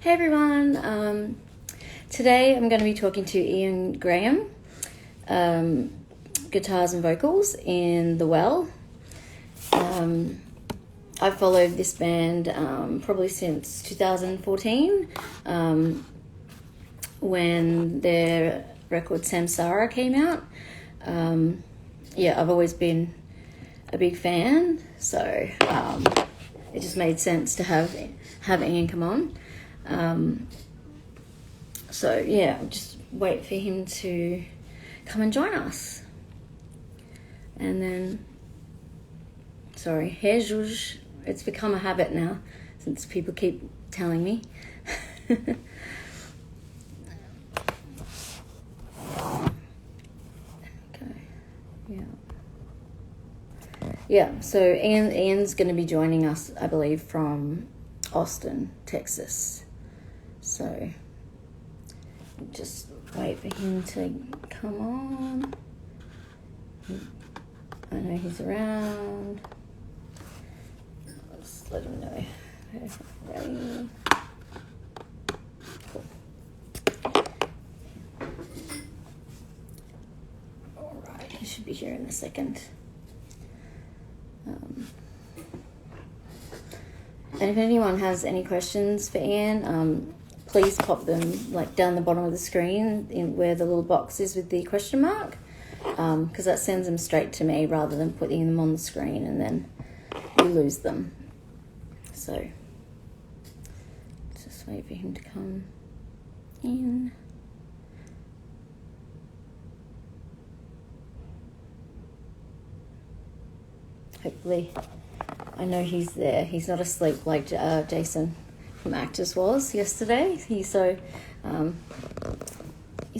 Hey everyone, today I'm going to be talking to Ian Graham, guitars and vocals in The Well. I've followed this band probably since 2014 when their record Samsara came out. I've always been a big fan, so it just made sense to have Ian come on. Just wait for him to come and join us. And then, Juge, it's become a habit now since people keep telling me. So Ian's going to be joining us, I believe, from Austin, Texas. So just wait for him to come on. I know he's around. Let's let him know. Ready? Cool. All right, he should be here in a second. And if anyone has any questions for Ian, please pop them down the bottom of the screen in where the little box is with the question mark, because that sends them straight to me rather than putting them on the screen and then you lose them. So just wait for him to come in. Hopefully, I know he's there. He's not asleep like Jason from Actors was yesterday. He's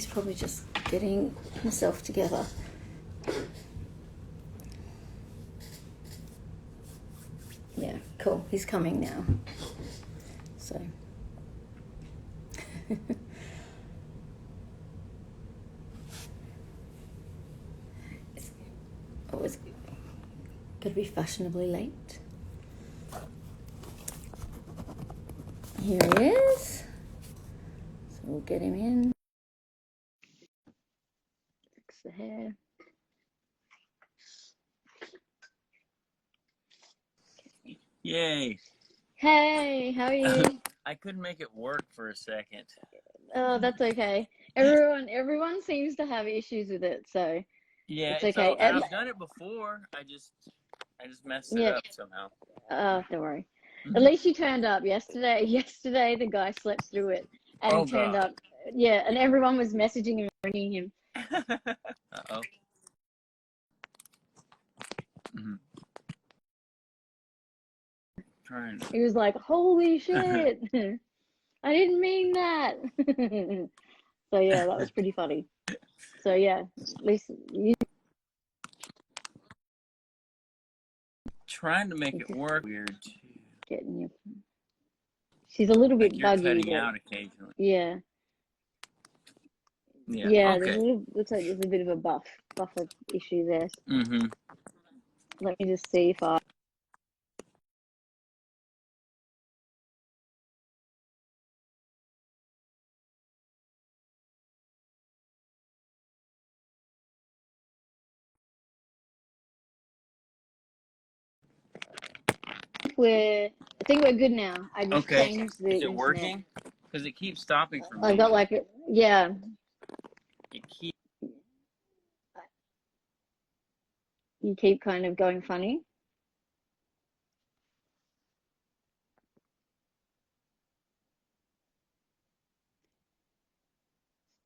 probably just getting himself together. Yeah, cool. He's coming now. So. It's always got to be fashionably late. Here he is. So we'll get him in. Fix the hair. Yay. Hey, how are you? I couldn't make it work for a second. Oh, that's okay. Everyone seems to have issues with it, so Yeah, it's okay. I've done it before. I just messed it up somehow. Don't worry. At least you turned up yesterday. Yesterday the guy slept through it and he turned up. Yeah, and everyone was messaging him and ringing him. Uh-oh. Mm-hmm. He was like, holy shit. I didn't mean that. So yeah, that was pretty funny. So yeah, at least you trying to make it work weird too. Getting you. She's a little bit buggy. You're cutting out occasionally. Yeah. Yeah. Okay. Looks like there's a bit of a buffer issue there. Mm-hmm. Let me just see if I. I think we're good now. I just changed the Is it internet. working? Because it keeps stopping for me. I got yeah. You keep kind of going funny.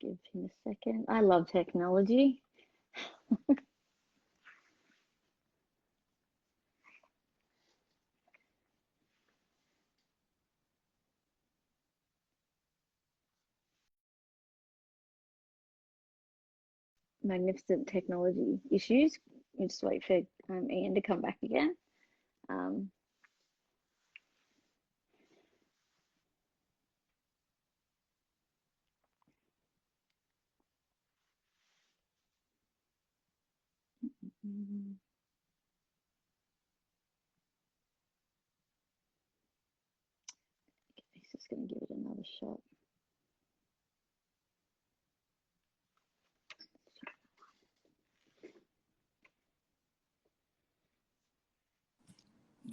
Give him a second. I love technology. Magnificent technology issues. You just wait for Ian to come back again. This is just going to give it another shot.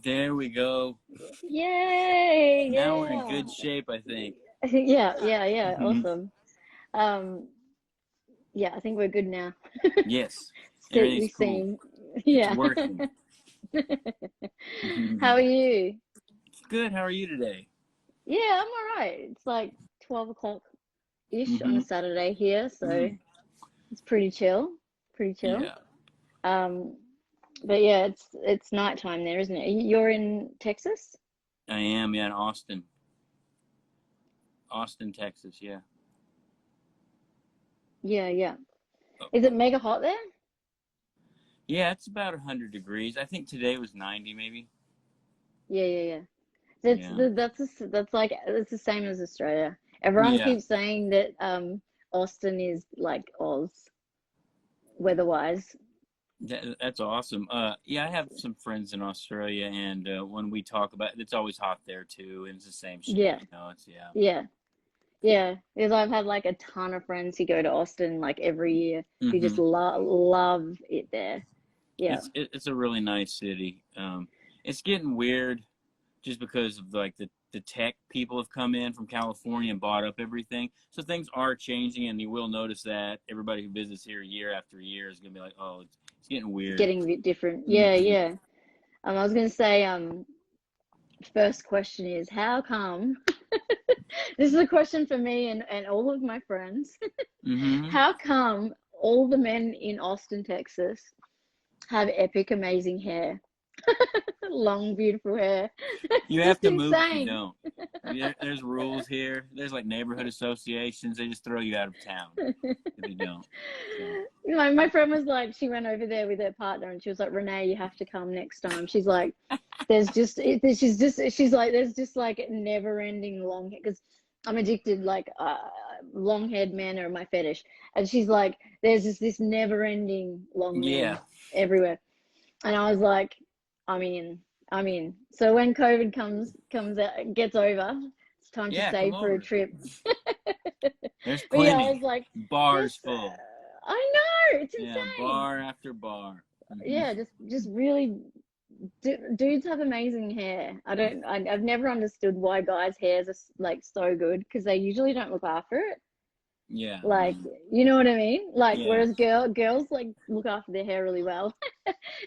There we go. Yay! Now we're in Yeah. good shape, I think. Yeah. Mhm. Awesome. Yeah, I think we're good now. Yes, We everything's cool. seem, It's yeah. working. How are you? Good. How are you today? Yeah, I'm all right. It's like 12 o'clock-ish on a Mm-hmm. Saturday here, so Mm. it's pretty chill. Pretty chill. Yeah, Um, but yeah, it's nighttime there, isn't it? You're in Texas? I am. Yeah, in Austin, Texas. Yeah. Yeah. Oh, Is it mega hot there? yeah, it's about 100 degrees. I think today was 90, maybe. Yeah. Yeah. That's like it's the same as Australia. Everyone Yeah. keeps saying that Austin is like Oz weather-wise. That's awesome. Yeah, I have some friends in Australia, and when we talk about it, it's always hot there too, and it's the same shit. Yeah, You know, it's yeah. yeah, yeah. Because I've had like a ton of friends who go to Austin like every year who just Mm-hmm. love it there. Yeah, It's a really nice city. It's getting weird just because of like the tech people have come in from California and bought up everything. So things are changing, and you will notice that everybody who visits here year after year is gonna be like, oh, it's getting it's weird. getting a bit different. Mm-hmm. Yeah. I was gonna say first question is how come this is a question for me and all of my friends. Mm-hmm. How come all the men in Austin, Texas have epic, amazing hair? Long, beautiful hair. It's You have just to move if you insane. don't. There's rules here. There's like neighborhood associations. They just throw you out of town if you don't. So My friend was like, she went over there with her partner and she was like, Renee, you have to come next time. She's like, she's like, there's just like never ending long hair because I'm addicted, like, long haired men are my fetish. And she's like, there's just this never ending long yeah, men everywhere. And I was like, I'm in, I'm in. So when COVID comes out, gets over, it's time to yeah. Come save for a over. trip. There's But yeah, I was plenty. like, Bars this, full. I know, it's Yeah, insane. bar after bar. Hmm. Yeah, just really, dudes have amazing hair. I've never understood why guys' hairs are like so good because they usually don't look after it. Yeah. Like, Mm. you know what I mean? Like, Yeah. whereas girls like look after their hair really well,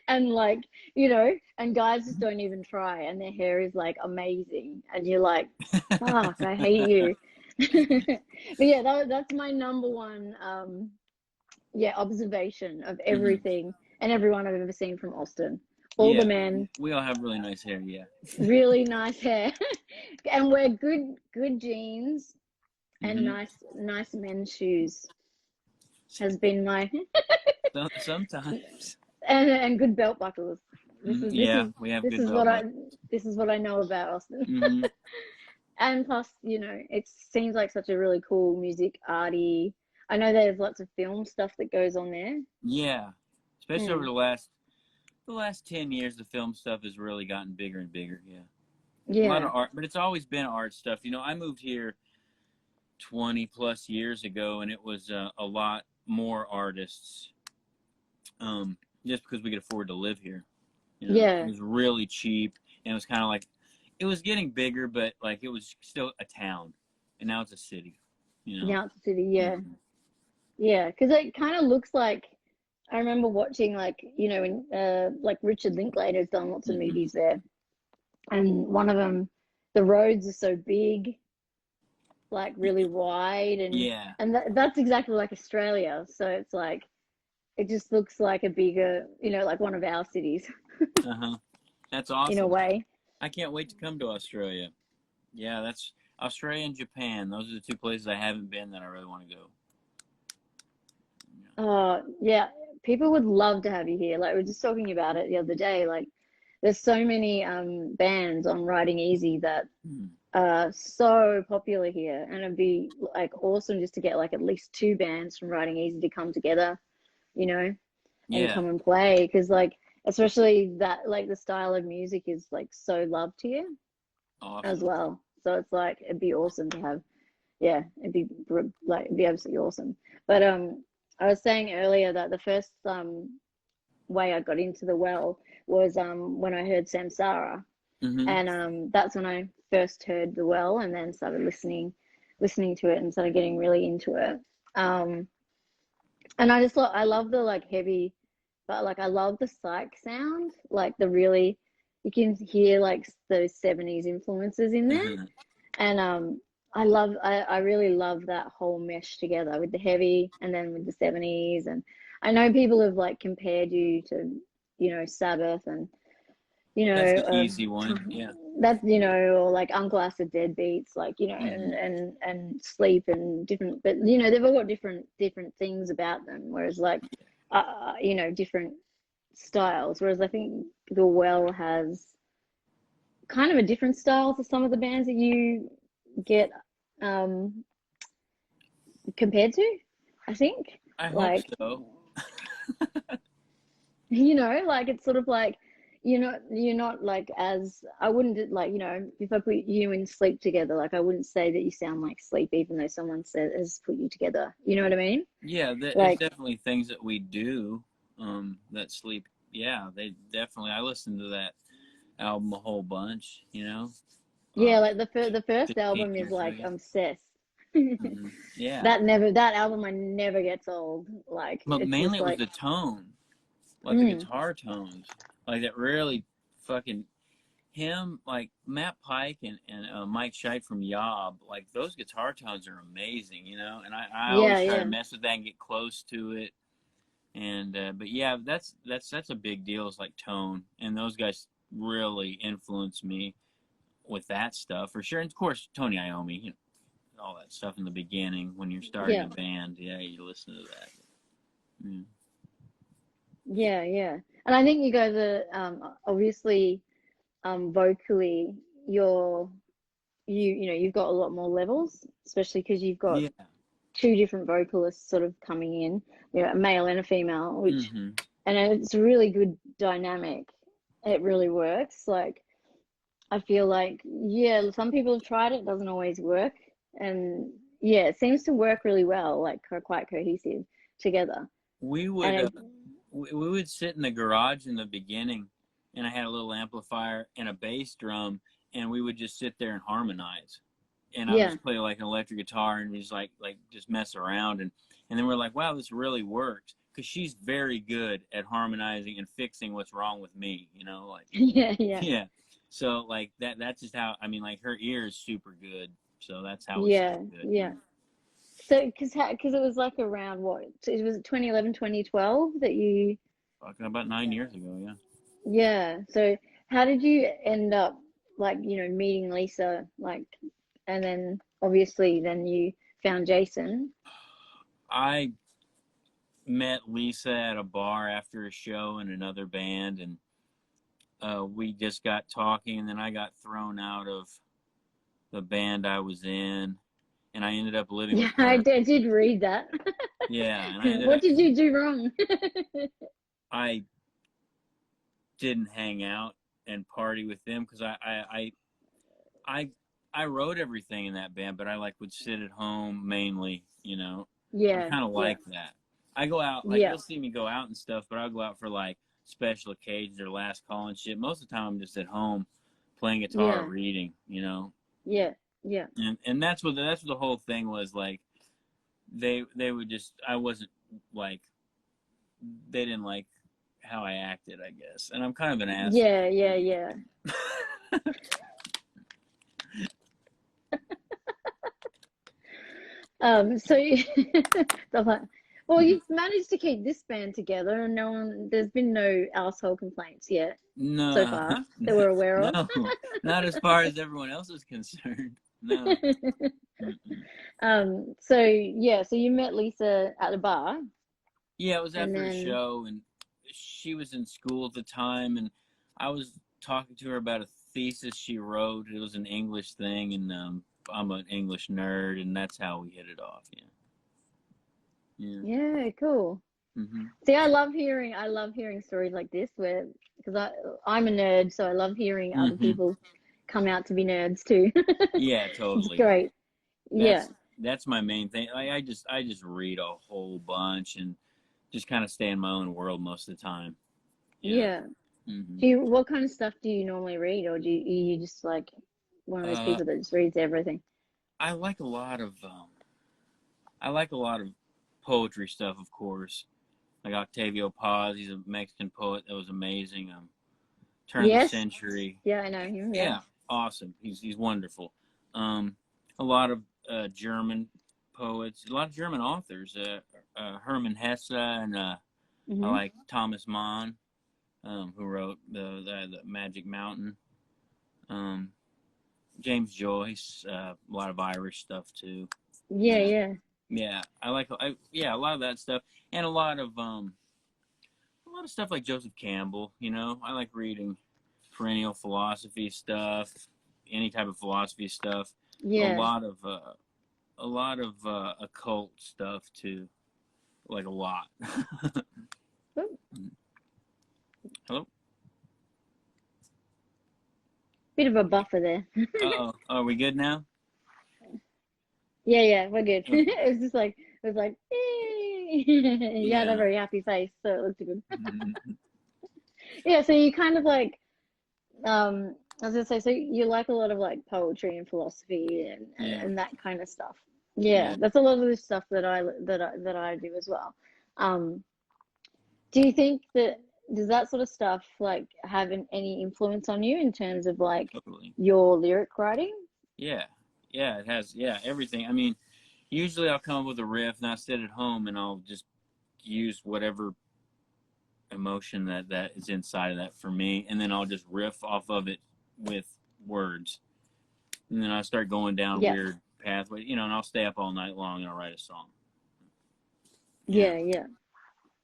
and like, and guys just don't even try, and their hair is like amazing, and you're like, fuck, I hate you. But yeah, that's my number one, yeah, observation of Hmm. everything and everyone I've ever seen from Austin. All the Yeah. men, We all have really nice hair. Yeah. really nice hair, and wear good jeans and Hmm. nice men's shoes has been my Sometimes. and good belt buckles. This Mhm. is this Yeah, is we have this good is belt what I buckle. this is what I know about Austin. Hmm. And plus, it seems like such a really cool music arty. I know there's lots of film stuff that goes on there. Yeah, especially over Mm, the last 10 years, the film stuff has really gotten bigger and bigger. Yeah, a lot yeah, of art, but it's always been art stuff. You know, I moved here 20 plus years ago, and it was a lot more artists. Just because we could afford to live here. You know, it yeah. was really cheap, and it was kind of like it was getting bigger, but like it was still a town, and now it's a city. You know. Yacht City, yeah. Hmm. Yeah, because it kind of looks like I remember watching like when like Richard Linklater's done lots of Hmm. movies there, and one of them, the roads are so big, like really wide, and Yeah. that's exactly like Australia. So it's like it just looks like a bigger, like one of our cities Uh huh. That's in a awesome. way. I can't wait to come to Australia. Yeah, that's Australia and Japan. Those are the two places I haven't been that I really want to go. Oh yeah, people would love to have you here. Like we are just talking about it the other day. Like there's so many bands on Riding Easy that Hmm. so popular here, and it'd be like awesome just to get like at least two bands from Riding Easy to come together, you know, and Yeah, come and play because like especially that like the style of music is like so loved here as awesome. well. So it's like it'd be awesome to have. Yeah, it'd be absolutely awesome. But I was saying earlier that the first way I got into the well was when I heard Samsara, Mm-hmm. and that's when I first heard the well, and then started listening to it, and started getting really into it. Um, and I love the like heavy, but like I love the psych sound, like the really, you can hear like those 70s influences in there. Uh-huh. And I really love that whole mesh together with the heavy and then with the 70s. And I know people have like compared you to, Sabbath and, That's an easy one. Yeah. that's, or like Uncle Acid Deadbeats, like, Mm-hmm. and Sleep and different, but, they've all got different things about them. Whereas like, different styles. Whereas I think The Well has kind of a different style to some of the bands that you get um, compared to, I think. I hope Like, so. like it's sort of like you're not like as I wouldn't like, if I put you and Sleep together, like I wouldn't say that you sound like Sleep, even though someone said has put you together. You know what I mean? Yeah, there's Like, definitely things that we do that sleep. Yeah, they definitely. I listened to that album a whole bunch. yeah, Uh, like the first 15 album is years like ago. I'm obsessed. Yeah, That album I never gets old. Like but it's mainly just it was like, the tone, like the mm, guitar tones, like that really fucking him, like Matt Pike and Mike Scheit from Yob, like those guitar tones are amazing, And I yeah, always try to yeah. mess with that and get close to it. And but yeah, that's a big deal. Is like tone, and those guys really influenced me with that stuff for sure. And of course, Tony Iommi, all that stuff in the beginning when you're starting Yeah, a band. Yeah, you listen to that. Yeah. yeah, yeah. And I think you guys are obviously vocally you're you've got a lot more levels, especially because you've got Yeah. two different vocalists sort of coming in, a male and a female, which Mm-hmm. and it's a really good dynamic. It really works. Like I feel like yeah, some people have tried it, doesn't always work, and yeah, it seems to work really well, like quite cohesive together. We And would it we would sit in the garage in the beginning, and I had a little amplifier and a bass drum, and we would just sit there and harmonize. And I would Yeah. just play like an electric guitar and just like just mess around, and then we're like, wow, this really works because she's very good at harmonizing and fixing what's wrong with me. Like Yeah, yeah, yeah. So like that's just how I mean like her ear is super good, so that's how we yeah, sound good. yeah. So, because it was like around what? So it was 2011, 2012 that you, Talking about 9 years ago, yeah. yeah. So, how did you end up like, meeting Lisa, like, and then obviously then you found Jason? I met Lisa at a bar after a show in another band, and we just got talking, and then I got thrown out of the band I was in, and I ended up living Yeah, with her. I did read that. Yeah, and I ended What up did you do wrong? I didn't hang out and party with them because I I wrote everything in that band, but I like would sit at home mainly. I'm Yeah, kind of yeah, like that. I go out like yeah, you'll see me go out and stuff, but I'll go out for like special occasions or last call and shit. Most of the time I'm just at home playing guitar or yeah, reading. yeah, yeah, And that's what the whole thing was like. They would just I wasn't like they didn't like how I acted, I guess. And I'm kind of an asshole. yeah, yeah, yeah. So stuff like, well, you've managed to keep this band together, and there's been no asshole complaints yet so No, far that we're aware of. no, not as far as everyone else is concerned. No. Mm-mm. So yeah, so you met Lisa at a bar, Yeah, it was and after a then show, and she was in school at the time, and I was talking to her about a thesis she wrote. It was an English thing, and I'm an English nerd, and that's how we hit it off. Yeah, yeah. yeah, cool. Hmm. See, I love hearing stories like this where because I'm a nerd, so I love hearing other Hmm. people, come out to be nerds too. Yeah, It's totally. great. Yeah. That's my main thing. I just read a whole bunch and just kind of stay in my own world most of the time. Yeah. Yeah. Hmm. What kind of stuff do you normally read, or you just like one of those Uh, people that just reads everything? I like a lot of I like a lot of poetry stuff, of course. Like Octavio Paz, he's a Mexican poet that was amazing. Turn of the Yes. century. Yeah, I know him. Yeah. Yeah, awesome. He's wonderful. Um, a lot of German poets, a lot of German authors. Hermann Hesse and I Hmm. like Thomas Mann, who wrote the Magic Mountain. Um, James Joyce, a lot of Irish stuff too. Yeah, Yeah, yeah. yeah. Yeah, a lot of that stuff, and a lot of stuff like Joseph Campbell. You know, I like reading perennial philosophy stuff, any type of philosophy stuff. A Yeah. lot of occult stuff too, like a lot. Oop, Hello. bit of a buffer there. Uh oh. Are we good now? Yeah, yeah, we're good. Okay. It was like, hey. You had a Yeah. very happy face, so it looked good. Yeah, so you kind of like, I was gonna say, so you like a lot of like poetry and philosophy Yeah. and that kind of stuff. Yeah, Yeah. that's a lot of the stuff that I do as well. Um, do you think that does that sort of stuff like have any influence on you in terms of like Totally. your lyric writing? Yeah. Yeah. It has. Yeah. Everything. I mean, usually I'll come up with a riff, and I sit at home, and I'll just use whatever emotion that is inside of that for me, and then I'll just riff off of it with words, and then I start going down a Yeah, weird pathway, and I'll stay up all night long and I'll write a song. Yeah, yeah, yeah.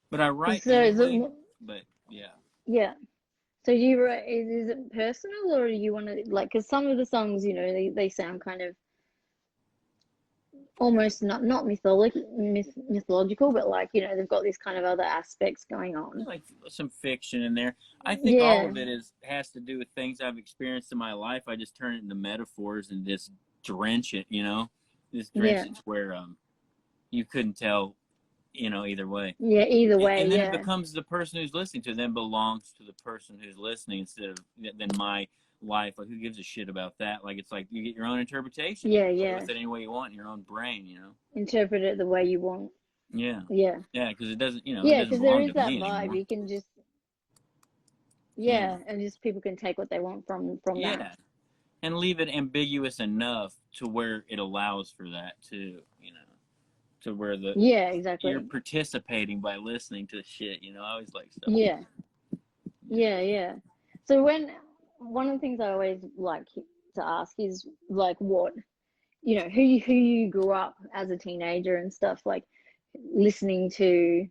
but I write So is it, anyway. But yeah, yeah. So you write, is it personal or do you want to like, because some of the songs, they sound kind of almost not mythological, but like, they've got these kind of other aspects going on. like some fiction in there. I think all Yeah, of it has to do with things I've experienced in my life. I just turn it into metaphors and just drench it. Just drench yeah, it to where you couldn't tell, either way. yeah. Either way, And then it yeah, becomes the person who's listening to it then belongs to the person who's listening instead of then my life. Like, who gives a shit about that? Like, it's like you get your own interpretation. You yeah, can play yeah. with it any way you want in your own brain. Interpret it the way you want. Yeah, Yeah, yeah, because it yeah, doesn't because there belong is to that me vibe. anymore. You can just, Yeah, yeah, and just people can take what they want from that. yeah, and leave it ambiguous enough to where it allows for that too. To where Yeah, you're exactly. participating by listening to shit. I always like stuff like Yeah, that. Yeah. yeah, yeah. So when one of the things I always like to ask is like what who you grew up as a teenager and stuff like listening to,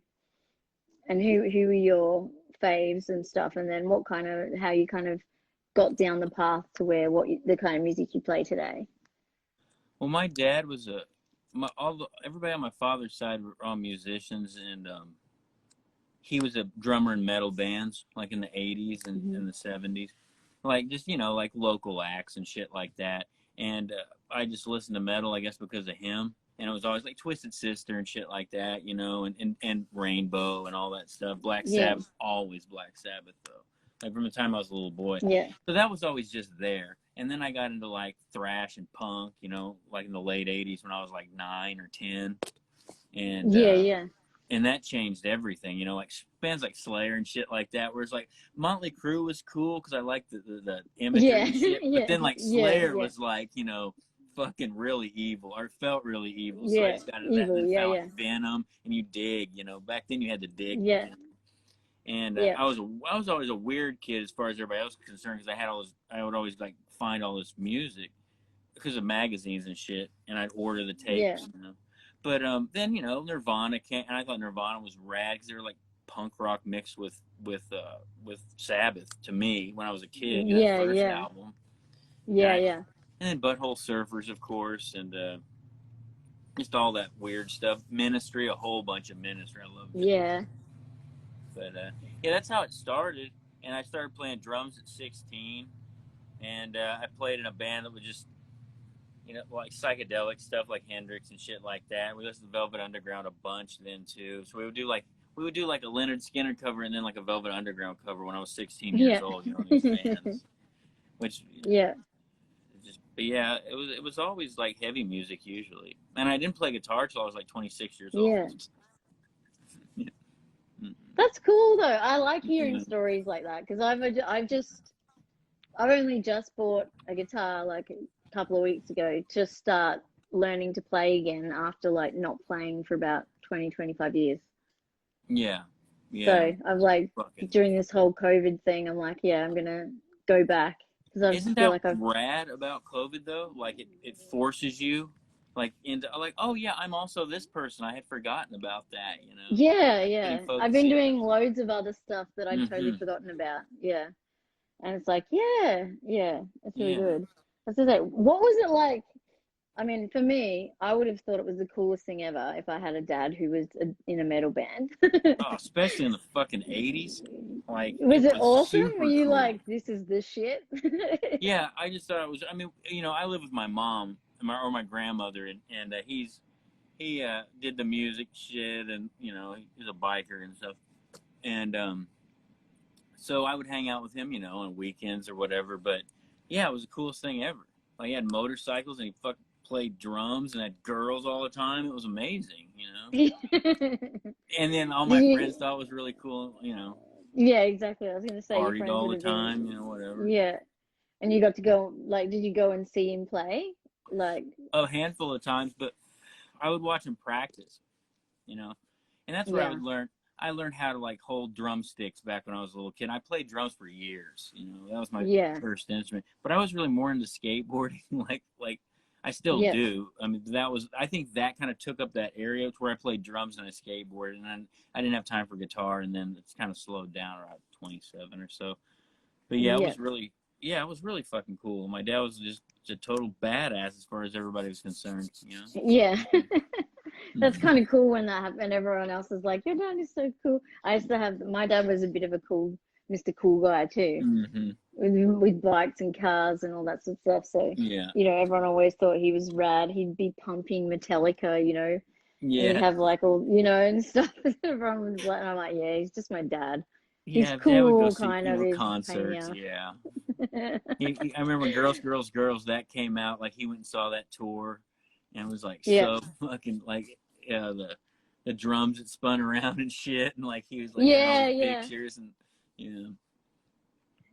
and who were your faves and stuff, and then how you kind of got down the path to where the kind of music you play today. Well, my dad was everybody on my father's side were all musicians, and he was a drummer in metal bands, like in the '80s and Hmm. in the '70s, like just like local acts and shit like that. And I just listened to metal, I guess, because of him. And it was always like Twisted Sister and shit like that, and Rainbow and all that stuff. Black Yeah, Sabbath, always Black Sabbath though. Like from the time I was a little boy, yeah, so that was always just there. And then I got into like thrash and punk, like in the late '80s when I was like 9 or 10, and yeah, yeah, that changed everything. Like bands like Slayer and shit like that. Where it's like Motley Crue was cool because I liked the imagery yeah, and shit, but yeah, then like yeah, Slayer yeah, was like fucking really evil or felt really evil. So I yeah. just got into that, and Evil, then yeah, found yeah, like Venom, and you dig. Back then you had to dig. yeah, And yeah, I was always a weird kid as far as everybody else was concerned because I would always like find all this music because of magazines and shit, and I'd order the yeah, tapes. But then Nirvana came, and I thought Nirvana was rad because they were like punk rock mixed with Sabbath to me when I was a kid. That yeah, first yeah, album, and yeah, I yeah, and then Butthole Surfers, of course, and just all that weird stuff. Ministry, a whole bunch of Ministry. I love Ministry. yeah. But yeah, that's how it started. And I started playing drums at 16, and I played in a band that was just, you know, like psychedelic stuff like Hendrix and shit like that. We listened to Velvet Underground a bunch then too. So we would do like a Leonard Skinner cover and then like a Velvet Underground cover when I was 16 years Yeah. old. You know, these bands, which Yeah. just, but yeah, it was always like heavy music usually, and I didn't play guitar till I was like 26 years old. Yeah. Yeah. That's cool though. I like hearing Yeah. stories like that because I've only just bought a guitar like a couple of weeks ago to start learning to play again after like not playing for about 20, 25 years. Yeah. So Yeah. I've like Fucking. during this whole COVID thing, I'm like, yeah, I'm gonna go back because I Isn't feel that like I've rad about COVID though? Like it forces you like into like, oh yeah, I'm also this person. I had forgotten about that, you know. yeah, Like putting yeah. I've focus been in. doing loads of other stuff that I'd totally Mm-hmm. forgotten about. Yeah. And it's like, yeah, yeah, it's really Yeah. good. I was gonna say, what was it like? I mean, for me, I would have thought it was the coolest thing ever if I had a dad who was in a metal band. Oh, especially in the fucking 80s. Like Was it it was awesome? Were super you cool. like, this is the shit? Yeah, I just thought it was. I mean, you know, I live with my mom or my grandmother, and he did the music shit, and you know, he's a biker and stuff, and so I would hang out with him, you know, on weekends or whatever. But yeah, it was the coolest thing ever. Like he had motorcycles and he fucking played drums and had girls all the time. It was amazing, you know. Did And then all my friends you? thought it was really cool, you know. Yeah, exactly. I was gonna say your Partied friends all would the have been, time, you know, whatever. yeah. And you got to go, like, did you go and see him play? Like, A handful of times, but I would watch him practice, you know. And that's where I yeah, would learn. I learned how to like hold drumsticks back when I was a little kid. I played drums for years. You know, that was my yeah, first instrument. But I was really more into skateboarding. like I still yeah, do. I mean, that was. I think that kind of took up that area to where I played drums and I skateboarded, and then I didn't have time for guitar, and then it's kind of slowed down around 27 or so. But yeah, yeah, it was really fucking cool. My dad was just a total badass as far as everybody was concerned. You know. yeah. That's Mm-hmm. kind of cool when that happened. Everyone else is like, your dad is so cool. I used to have, my dad was a bit of a cool, Mr. Cool guy too, Mm-hmm. with bikes and cars and all that sort of stuff. So, Yeah. you know, everyone always thought he was rad. He'd be pumping Metallica, you know, and he'd Yeah. have like all, you know, and stuff. Everyone was like, and I'm like, yeah, he's just my dad. He's Yeah, Dad would go cool, see, kind you of, know, is pain in the concerts. ass. Yeah. I remember Girls, Girls, Girls that came out. Like he went and saw that tour, and was like Yeah, so fucking like the drums that spun around and shit, and like he was like had all yeah, these yeah. pictures and you know.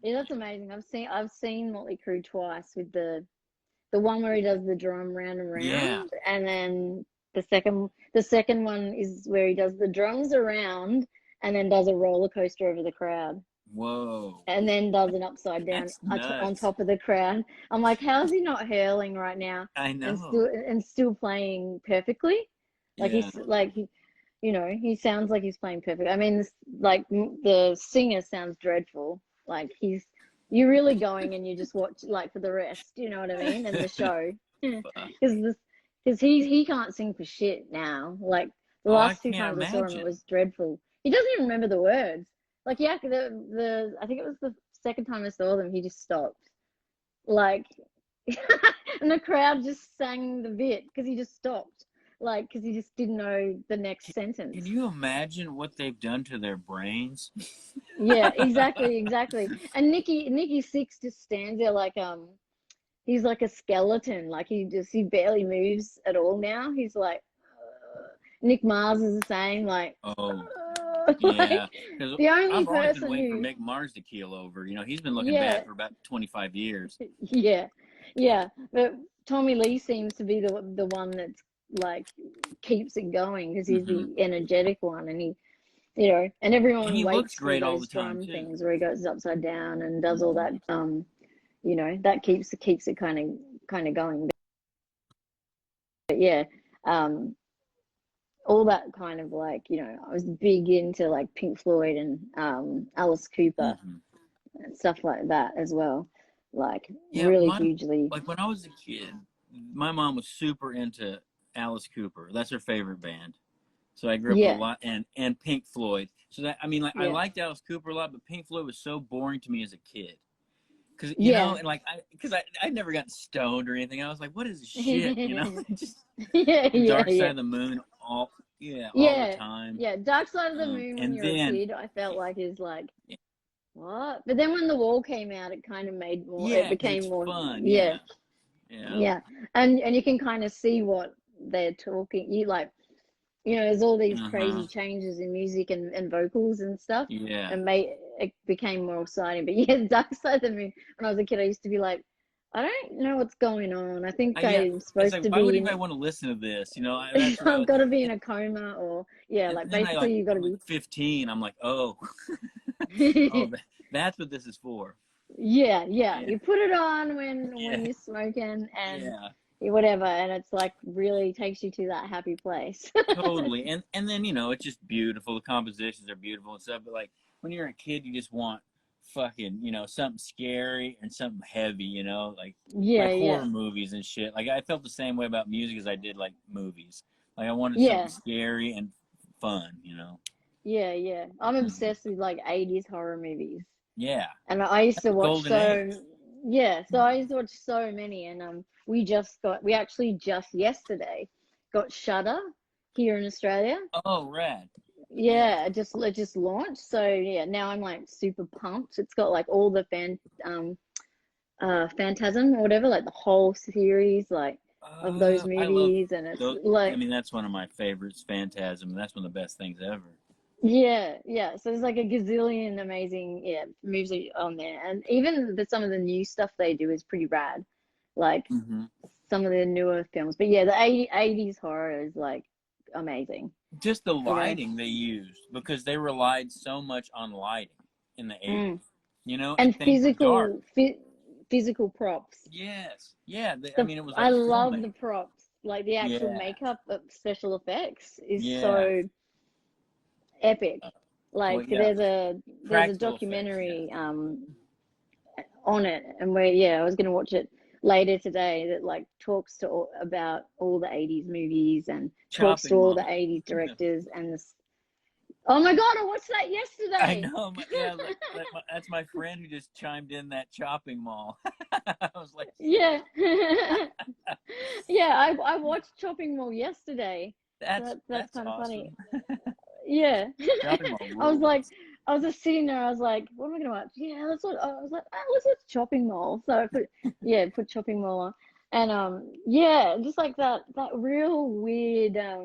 Yeah, that's amazing. I've seen Motley Crue twice with the one where he does the drum round and Yeah. round, and then the second one is where he does the drums around and then does a roller coaster over the crowd Whoa. and then does an upside down That's on nuts. top of the crowd. I'm like, how is he not hurling right now I and know. still playing perfectly? Like Yeah. he sounds like he's playing perfect. I mean, like the singer sounds dreadful. Like you're really going and you just watch like for the rest. You know what I mean? And the show, Fuck. because he can't sing for shit now. Like the Oh, I last two can't times I saw him, it imagine. was dreadful. He doesn't even remember the words. Like yeah, the I think it was the second time I saw them, he just stopped. Like, and the crowd just sang the bit because he just stopped. Like, because he just didn't know the next Can sentence. you imagine what they've done to their brains? Yeah, exactly, exactly. And Nikki Six just stands there like he's like a skeleton. Like he barely moves at all now. He's like Nick Mars is the same. Like Oh. like Yeah, because the only I've always been person waiting for who Mick Mars to keel over. You know, he's been looking bad yeah for about 25 years. yeah yeah. But Tommy Lee seems to be the one that's like keeps it going because he's Hmm. the energetic one and he and And everyone he looks waits for great all the those time drum too. things where he goes upside down and does all that Hmm. that keeps it kind of going. But yeah, um, all that kind of like I was big into like Pink Floyd and Alice Cooper Hmm. and stuff like that as well. Like Yeah, really my hugely, like when I was a kid, my mom was super into Alice Cooper. That's her favorite band. So I grew up with a yeah, lot and Pink Floyd. So that I mean, like I yeah, liked Alice Cooper a lot, but Pink Floyd was so boring to me as a kid Because, you know, Yeah. and like, I never got stoned or anything. I was like, what is this shit, you know? Just Yeah, yeah, Dark Side yeah. of the Moon, all the Yeah, time. yeah. Dark Side of the Moon when And you're a then, kid, I felt like is like, yeah, what? But then when The Wall came out, it kind of made more, it yeah, because became it's more, fun, yeah, yeah. yeah. And you can kind of see what they're talking. You like, there's all these Uh-huh, crazy changes in music and vocals and stuff, yeah. and made it became more exciting. But yeah, Dark Side of the Moon. When I was a kid, I used to be like, I don't know what's going on. I think Yeah, I'm it's supposed like, to why would be anybody in. want to listen to this? You know, that's what I I've was, got to be in and, a coma, or yeah, and like then basically you got I'm to like be. 15, I'm like, oh, oh, that's what this is for. Yeah, yeah. Yeah, You put it on when yeah, you're smoking and yeah. whatever, and it's like really takes you to that happy place. Totally. And then, you know, it's just beautiful. The compositions are beautiful and stuff. But like when you're a kid, you just want fucking, you know, something scary and something heavy, you know, Yeah, like yeah, horror movies and shit. Like I felt the same way about music as I did like movies. Like I wanted something yeah, scary and fun, you know. yeah, yeah. I'm Mhm. obsessed with like 80s horror movies. Yeah. And I used That's to the watch golden age. so I used to watch so many, and we actually just yesterday got Shudder here in Australia. Oh, rad. Yeah. Yeah, it just launched. So yeah, now I'm like super pumped. It's got like all the Phantasm or whatever, like the whole series like of those I love movies, and it's those. I like mean, that's one of my favorites, Phantasm. That's one of the best things ever. yeah, yeah. So there's like a gazillion amazing movies on there, and even some of the new stuff they do is pretty rad, like Hmm. some of the newer films. But yeah, the 80s horror is like amazing, Just the you know. lighting they used because they relied so much on lighting in the Mm. 80s, you know, and And things were dark. physical props. Yes. Yeah. I The mean, it was I like love the filmmaking. props, like the actual Yeah. makeup special effects is Yeah. so epic. Well, Like yeah. there's a Practical effects. Yeah. documentary on it, and where I was gonna watch it later today that like talks about all the 80s movies and talks to Chopping all mall. the 80s directors and this. Oh my God, I watched that I yesterday. know. Yeah. That's my friend who just chimed in that chopping mall. I was like, Yeah. Yeah, I watched Chopping Mall yesterday. So that's that's kind of funny. awesome. Yeah. Chopping mall I was like, rules. I was just sitting there. I was like, what am I gonna watch? Yeah, I was like, let's watch Chopping Mall. So I put Chopping Mall on, and yeah, just like that real weird I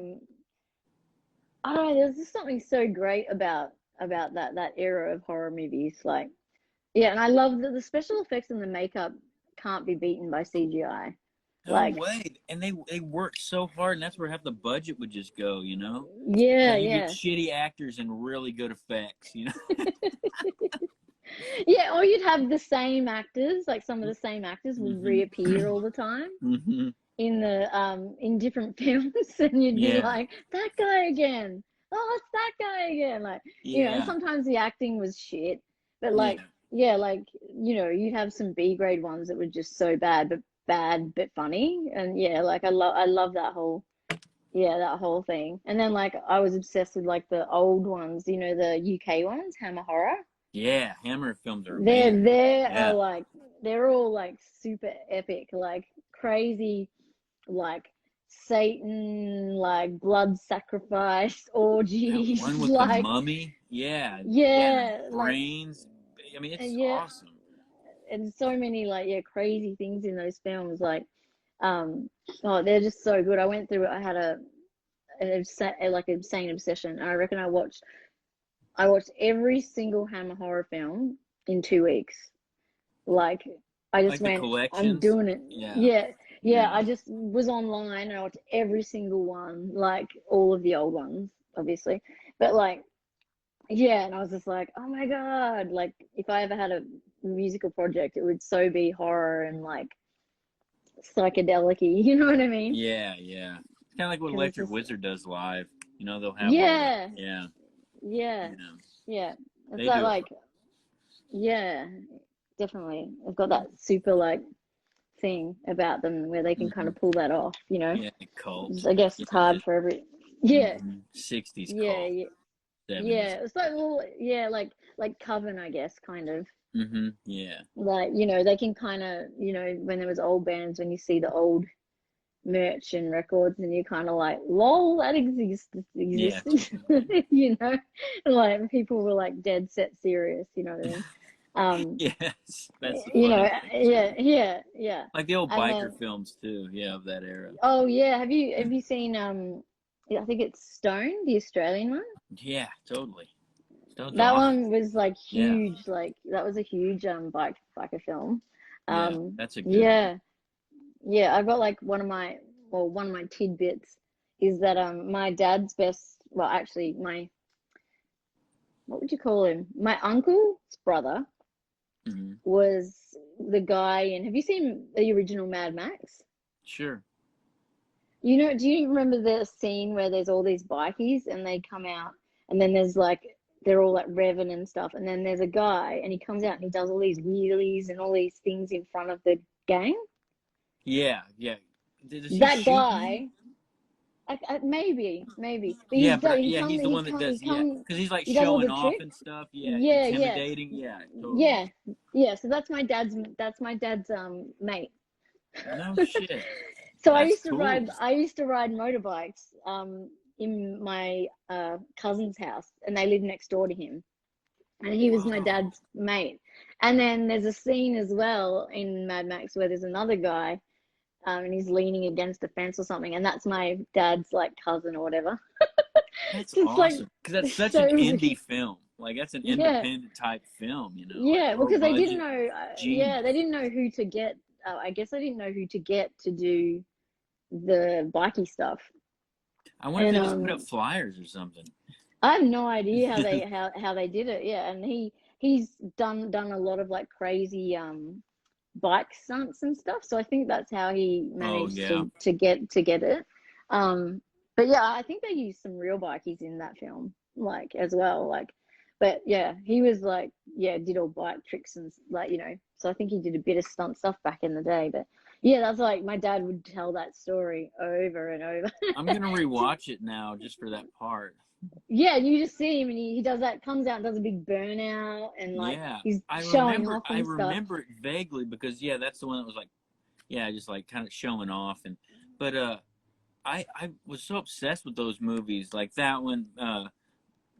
don't know. There's just something so great about that era of horror movies. Like, yeah, and I love that the special effects and the makeup can't be beaten by CGI. No Like, way. And they worked so hard, and that's where half the budget would just go, you know? yeah, Like you get yeah. shitty actors and really good effects, you know? Yeah, or you'd have the same actors, like some of the same actors would Hmm. reappear all the time Hmm. in different films, and you'd be Yeah. like, that guy again. Oh, it's that guy again. Like, and Yeah. sometimes the acting was shit, but like, Yeah. yeah, like, you'd have some B grade ones that were just so bad but funny. And yeah, like I love that whole thing. And then like I was obsessed with like the old ones, the UK ones, Hammer Horror. Yeah. Hammer films are They're amazing. they are Yeah. like they're all like super epic, like crazy, like Satan, like blood sacrifice That orgies, one with the like mummy. Yeah. Yeah. And the yeah, like brains. I mean, it's yeah, awesome. and so many like crazy things in those films, like um, oh, they're just so good. I went through. I had like insane obsession. And I reckon I watched every single Hammer horror film in 2 weeks. Like I just Like the went, I'm collections. doing it. Yeah. Yeah, yeah. Yeah. I just was online and I watched every single one, like all of the old ones, obviously. But like, yeah, and I was just like, oh my God, like if I ever had a musical project, it would so be horror and like psychedelic-y, you know what I mean? Yeah. Yeah. It's kind of like what Because it's Electric just, Wizard does live. You know, they'll have all the, yeah, yeah. yeah, Yeah. yeah. It's They that do it. like, yeah, definitely. I've got that super like thing about them where they can kind Hmm. of pull that off, Yeah, cult. I guess Yeah, it's hard for every. Yeah, 60s yeah, cult, yeah, 70s. yeah. It's like, well, yeah, like Coven, I guess, kind of. Yeah. Like, you know, they can kind of, you know, when there was old bands, when you see the old merch and records, and you're kind of like, lol, that Yeah. existed, Totally. you know, like people were like dead set serious, you know what I mean? Yes. That's the You know, funny thing yeah, too. yeah, yeah. Like the old And biker then, films too. Yeah, of that era. oh yeah, have you seen yeah, I think it's Stone, the Australian one? Yeah, totally. Stone's That awesome. one was like Yeah. huge, like that was a huge biker film. Yeah. That's a good one. Yeah, yeah, I got like one of my tidbits is that my dad's best, well actually my, what would you call him? My uncle's brother Hmm. was the guy in, have you seen the original Mad Max? Sure. You know, do you remember the scene where there's all these bikies and they come out, and then there's like they're all like revving and stuff, and then there's a guy and he comes out and he does all these wheelies and all these things in front of the gang? Yeah. Yeah. Does he That shoot them? guy, maybe, but Yeah, but he yeah, come he's the one that does. Yeah, because he's like he does all showing the off tricks. and stuff. Yeah, Yeah, yeah, intimidating. Yeah, totally. yeah, yeah. So that's my dad's mate. No shit. So That's cool. I used to ride motorbikes in my cousin's house, and they lived next door to him, and he was my Whoa. dad's mate. And then there's a scene as well in Mad Max where there's another guy, and he's leaning against a fence or something, and that's my dad's like cousin or whatever. That's Just like awesome. Because that's such an so indie film. Like that's an yeah, independent type film. Like yeah, low because they didn't budget, know, yeah, genius. they didn't know who to get. I guess they didn't know who to get to do the bikey stuff. I wonder if And they just put up flyers or something. I have no idea how they did it. Yeah, and he's done a lot of like crazy bike stunts and stuff. So I think that's how he Oh managed yeah. to get it. Um, but yeah, I think they used some real bikies in that film, like as well. Like, but yeah, he was like, yeah, did all bike tricks and like, you know. So I think he did a bit of stunt stuff back in the day. But yeah, that's like my dad would tell that story over and over. I'm gonna rewatch it now just for that part. Yeah, and you just see him and he does that, comes out and does a big burnout and like Yeah, he's I showing remember. off I and stuff. remember it vaguely because yeah, that's the one that was like, yeah, just like kind of showing off and. But I was so obsessed with those movies, like that one,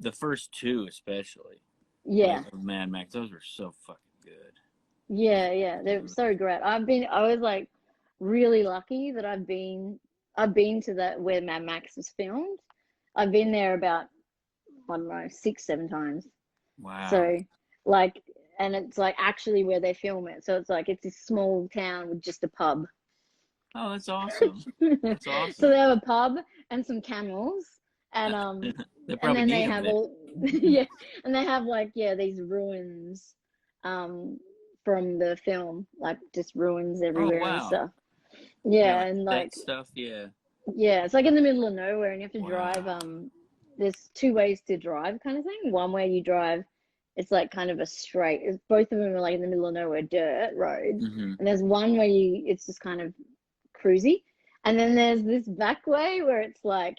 the first two especially Yeah, of Mad Max. Those were so fucking good. yeah, yeah. They're so great. I was like really lucky that I've been to that where Mad Max was filmed. I've been there about, I don't know, six, seven times. Wow. So like, and it's like actually where they film it. So it's like it's this small town with just a pub. Oh, that's awesome. That's So awesome. they have a pub and some camels, They and probably then need they them have there. all yeah, and they have like, yeah, these ruins um from the film, like just ruins Oh everywhere and wow. stuff. Yeah, Yeah, like and that like, stuff. Yeah. yeah, it's like in the middle of nowhere, and you have to drive. Wow. There's two ways to drive, kind of thing. One way you drive, it's like kind of a straight. Both of them are like in the middle of nowhere, dirt roads, Hmm. and there's one where it's just kind of cruisy, and then there's this back way where it's like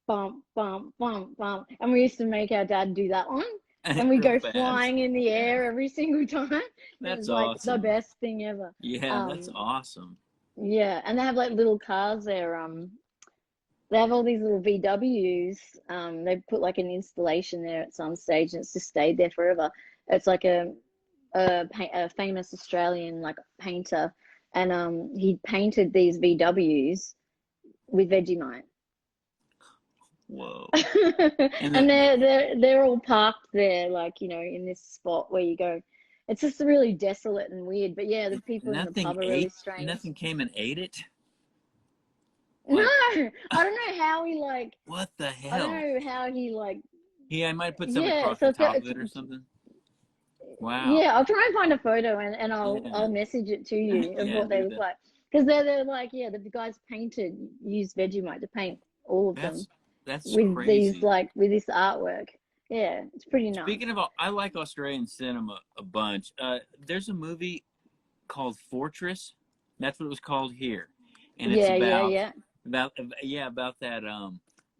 bump, bump, bump, bump, and we used to make our dad do that one, and we Real go fast. flying in the Yeah. air every single time. It was That's like the awesome. best thing ever. Yeah, that's Um, awesome. yeah, and they have like little cars there. They have all these little VWs. They put like an installation there at some stage, and it's just stayed there forever. It's like a famous Australian like painter, and he painted these VWs with Vegemite. Whoa. And And the they're all parked there, like, you know, in this spot where you go. It's just really desolate and weird. But yeah, the people in the nothing pub are really ate. strange. Nothing came and ate it. No, Like I don't know how he like. what the I don't hell? know how he like. Yeah, I might have put something Yeah, across so the it's got top of it's it or something. Wow. yeah. I'll try and find a photo and Yeah. I'll message it to you of Yeah, what they do look that. like, because they're like, yeah, the guys painted used Vegemite to paint all of them That's with these crazy. like with this artwork. Yeah, it's pretty nice. Speaking of, I like Australian cinema a bunch. There's a movie called Fortress. That's what it was called here, and it's Yeah, yeah, about yeah. about yeah about that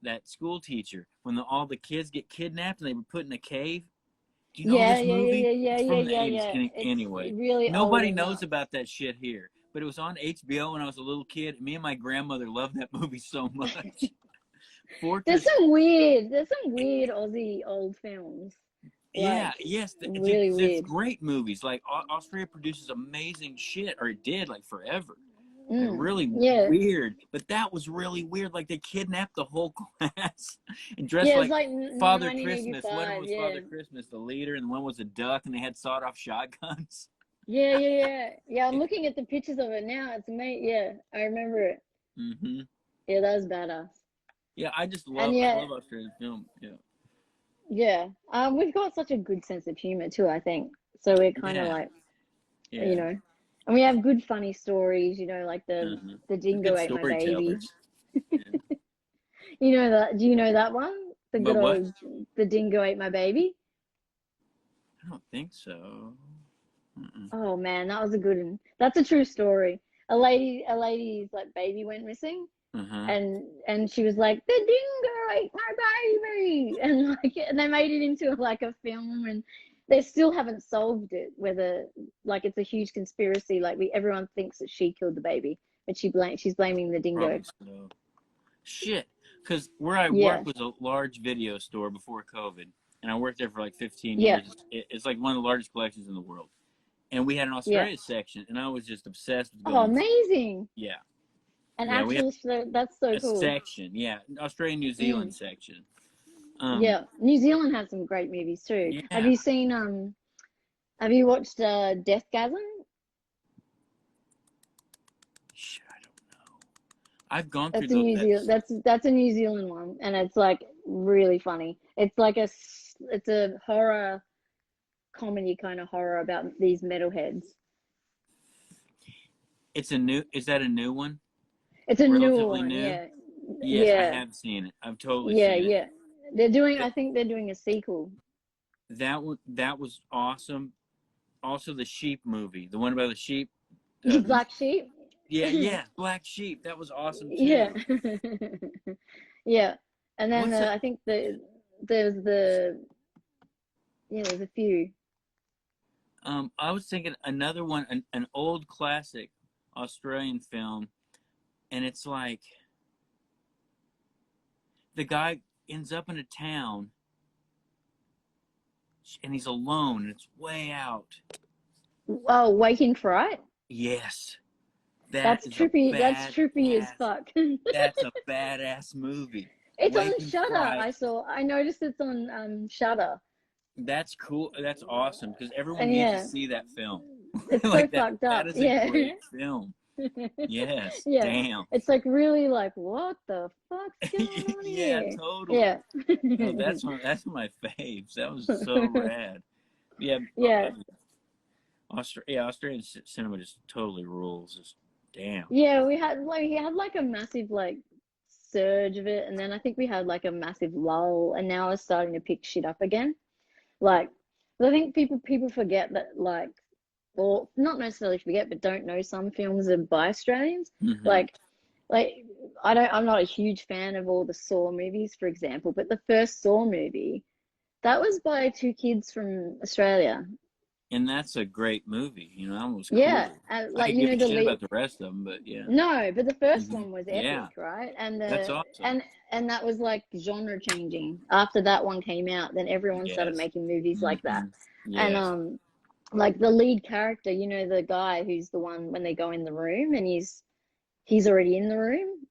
that school teacher when all the kids get kidnapped and they were put in a cave Do you know Yeah, this yeah, yeah, movie? yeah, yeah, It's yeah, from the yeah, 80s. yeah. It's Anyway, really old nobody and knows nuts. about that shit here, but it was on HBO when I was a little kid. Me and my grandmother loved that movie so much. Fortress. There's some weird Aussie old films. Yeah, Like yes, really there's weird. great movies. Like Australia produces amazing shit, or it did, like forever. Like really Yeah. weird, but that was really weird. Like they kidnapped the whole class and dressed Yeah, it's like like Father Christmas. One of them 1985, was yeah. Father Christmas, the leader, and one was a duck, and they had sawed-off shotguns. Yeah, yeah, yeah. Yeah, I'm looking at the pictures of it now. It's amazing. Yeah, I remember it. Hmm. Yeah, that was badass. Yeah, And I yeah, love Australian film. Yeah, yeah. We've got such a good sense of humor too, I think. So we're kind of yeah, like, you yeah. know, and we have good funny stories, like Uh-huh. the They're dingo good ate my baby. storytellers. Yeah. You know that? Do you know that one? The good But what? old the dingo ate my baby. I don't think so. Mm-mm. Oh man, that was a good one. That's a true story. A lady's like baby went missing, Uh-huh. and she was like, the dingo ate my baby, and and they made it into like a film, and they still haven't solved it, whether like it's a huge conspiracy, like we everyone thinks that she killed the baby, but she's blaming the dingo. Probably so. Shit, because where I Yeah, worked was a large video store before COVID, and I worked there for like 15 yeah. years. It's like one of the largest collections in the world, and we had an Yeah. Australia section, and I was just obsessed with Oh, going. amazing. Yeah, An yeah, we had actual that's so a cool. section. Yeah, Australia New Zealand Mm. section. Um, Yeah. New Zealand has some great movies too. yeah. Have you watched Deathgasm? Shit, I don't know. I've gone through That's a New that. Zealand that's a New Zealand one, and it's like really funny. It's like it's a horror comedy kind of horror about these metalheads. It's a new. Is that a new one? It's a newer Relatively one, new. yeah. Yes, I Yeah. have seen it. I've totally Yeah, seen it. yeah. I think they're doing a sequel. That was awesome. Also, the sheep movie, the one about the sheep. The Black Sheep. Yeah, yeah, Black Sheep. That was awesome Yeah. too. Yeah. And then What's it? I think there's the yeah, there's a few. I was thinking another one, an old classic Australian film, and it's like the guy ends up in a town, and he's alone, and it's way out. Oh, Waking Fright. Yes, that is a That's trippy as badass. fuck. That's a badass movie. It's on Waking Shutter. Fright. I noticed it's on Shutter. That's cool. That's awesome because everyone And needs to yeah, see that film. it's so Like that. fucked That up. is a Yeah. great film. Yes. Yeah. Damn. It's like really like what the fuck's going on Yeah. here? Totally. Yeah. No, that's one of my faves. That was so rad. Yeah. Yeah. Australian cinema just totally rules. Just damn. Yeah, we had like a massive like surge of it, and then I think we had like a massive lull, and now it's starting to pick shit up again. Like, I think people forget that like, or not necessarily forget, but don't know some films are by Australians. Hmm. Like, like I'm not a huge fan of all the Saw movies, for example, but the first Saw movie that was by two kids from Australia. And that's a great movie. You know, that one was Yeah, cool. and I like could give a the shit lead. about the rest of them, but yeah. No, but the first Hmm. one was Yeah. epic, right? And That's awesome. that was like genre changing. After that one came out, then everyone started Yes. making movies like that. Hmm. And Yes. like the lead character, the guy who's the one when they go in the room and he's already in the room.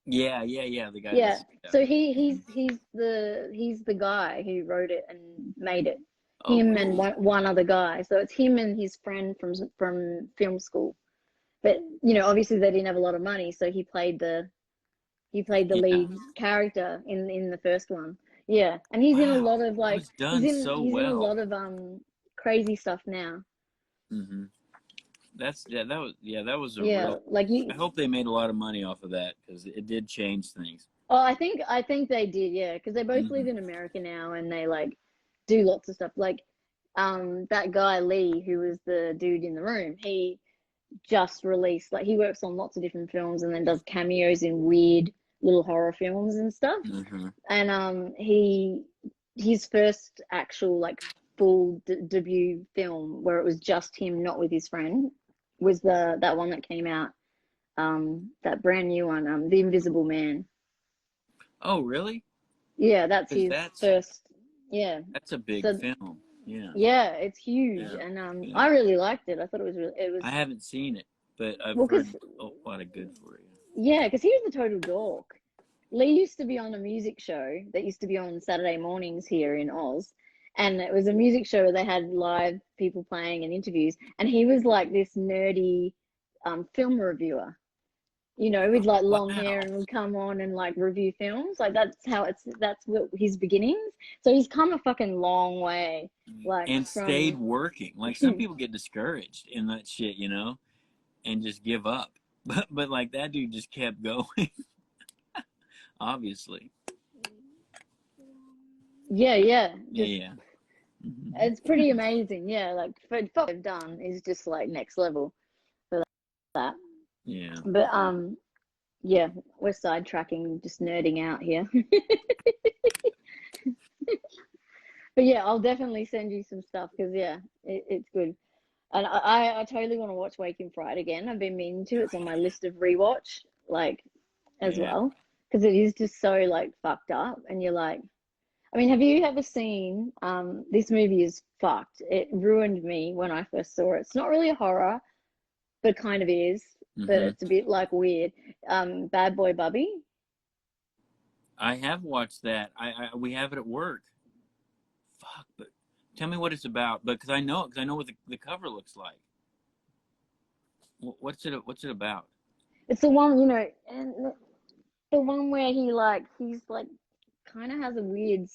Yeah. Yeah. Yeah. The guy Yeah. that's. Yeah. So he's the guy who wrote it and made it. Oh, Him and cool. one other guy. So it's him and his friend from film school. But obviously they didn't have a lot of money, so he played the Yeah. lead character in the first one. Yeah, and he's in a Wow. lot of That like was done so he's in a well. lot of crazy stuff now. Hmm. That was a Yeah, real. like I you. hope they made a lot of money off of that because it did change things. Oh, I think they did. Yeah, because they both Hmm. live in America now, and they like do lots of stuff. Like that guy Lee, who was the dude in the room, he just released like he works on lots of different films and then does cameos in weird little horror films and stuff. Hmm. And his first actual like full debut film where it was just him, not with his friend, was that one that came out, that brand new one, The Invisible Man. Oh, really? Yeah, that's Because his first. Yeah. that's a big So film. Yeah, yeah, it's huge, yeah, and yeah. I really liked it. I thought it I was haven't seen it, but I've well, heard because a lot of good for you. yeah, because he was the total dork. Lee used to be on a music show that used to be on Saturday mornings here in Oz. And it was a music show where they had live people playing and interviews. And he was like this nerdy film reviewer, you know, with like long hair Wow. and would come on and like review films. Like that's what his beginnings. So he's come a fucking long way. Like And stayed from, working. Like some people get discouraged in that shit, you know, and just give up. But like that dude just kept going. Obviously. yeah, yeah, Yeah, just yeah. Hmm. it's pretty amazing. Yeah, like for what they've done is just like next level for that. Yeah. But yeah, we're sidetracking, just nerding out here. But yeah, I'll definitely send you some stuff because yeah, it's good. And I totally want to watch Waking Fright again. I've been meaning to. It's on my list of rewatch, like as Yeah. well, because it is just so like fucked up. And you're like, I mean, have you ever seen this movie is fucked. It ruined me when I first saw it. It's not really a horror, but kind of is. But Hmm. it's a bit like weird. Bad Boy Bubby. I have watched that. We have it at work. Fuck, but tell me what it's about. But because I know what the cover looks like. What's it about? It's the one, you know, and the one where he's like kind of has a weird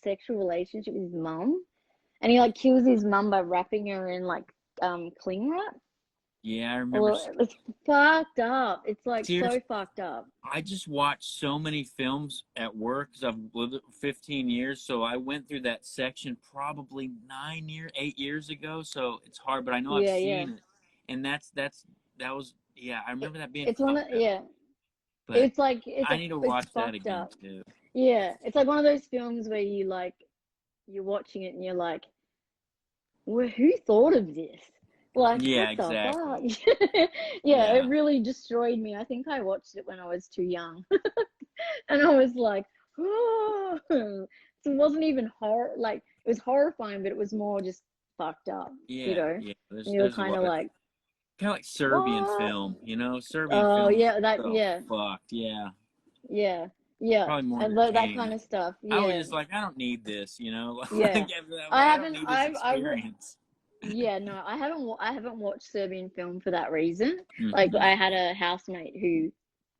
sexual relationship with his mum, and he like kills his mum by wrapping her in like cling wrap. Yeah, I remember. Or it's fucked up. It's like so Seriously, fucked up. I just watched so many films at work because I've lived 15 years. So I went through that section probably 8 years ago. So it's hard, but I know I've Yeah, yeah. seen it, and that was yeah. I remember that being It's one of fucked up. yeah. But I It's need to it's watch that fucked again up. too. Yeah, it's like one of those films where you're watching it and you're like, well, who thought of this? Like, Yeah, what the exactly. fuck? Yeah, it Yeah, really destroyed me. I think I watched it when I was too young. And I was like, oh. So it wasn't even horror, like, it was horrifying, but it was more just fucked up, you yeah, know? yeah. And you were There's a kind lot of of like, kind of like Serbian what? film, you know. Serbian Oh, films yeah, are so fucked. Yeah, yeah, yeah. probably more And that entertaining. kind of stuff. I was Yeah, just like, I don't need this, you know. yeah. Like, I'm like, I don't need this I experience. Yeah, no, I haven't watched Serbian film for that reason. Like Hmm. I had a housemate who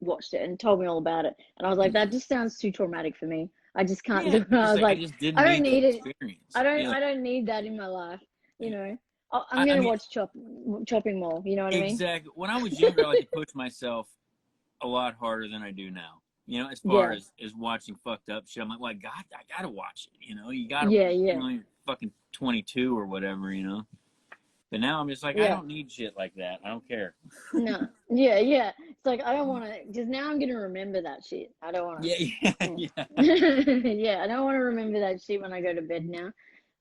watched it and told me all about it, and I was like, that Hmm. just sounds too traumatic for me. I just can't Yeah, do it. I just was like I like, just didn't I don't need the need it. experience. Yeah, I don't need that in my life. You yeah. know, I'm I gonna mean, watch Chopping Mall. You know what I mean? exactly. When I was younger, I like to push myself a lot harder than I do now. You know, as far Yeah, as watching fucked up shit, I'm like, well, I gotta watch it. You know, you gotta, yeah, you yeah, know, you're fucking 22 or whatever. You know. But now I'm just like, I yeah. don't need shit like that. I don't care. No, yeah, yeah. It's like I don't want to. Just now, I'm gonna remember that shit. I don't want Yeah, yeah, to. yeah, Yeah, I don't want to remember that shit when I go to bed now.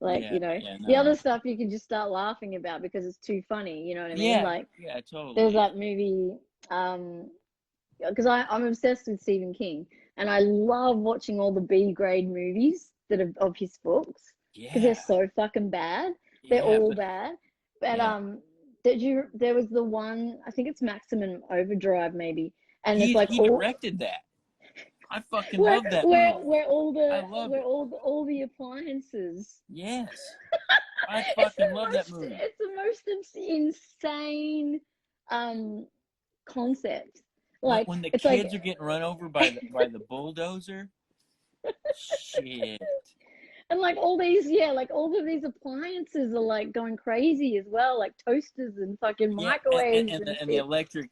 Like, yeah, you know, yeah. the No, other no. stuff you can just start laughing about because it's too funny. You know what I mean? Yeah, Like, yeah, there's totally. that movie, um, because I'm obsessed with Stephen King, and I love watching all the B grade movies that are of his books because they're Yeah, so fucking bad. They're yeah, all but bad. But yeah, there was the one, I think it's Maximum Overdrive maybe, and it's like he all directed that. I fucking love that movie. where I love it. all the appliances. Yes, I It's fucking love that movie. the most insane um concept. Like When the it's like kids are getting run over by the bulldozer, shit. and like all these like all of these appliances are like going crazy as well, like toasters and fucking Yeah, microwaves and the shit.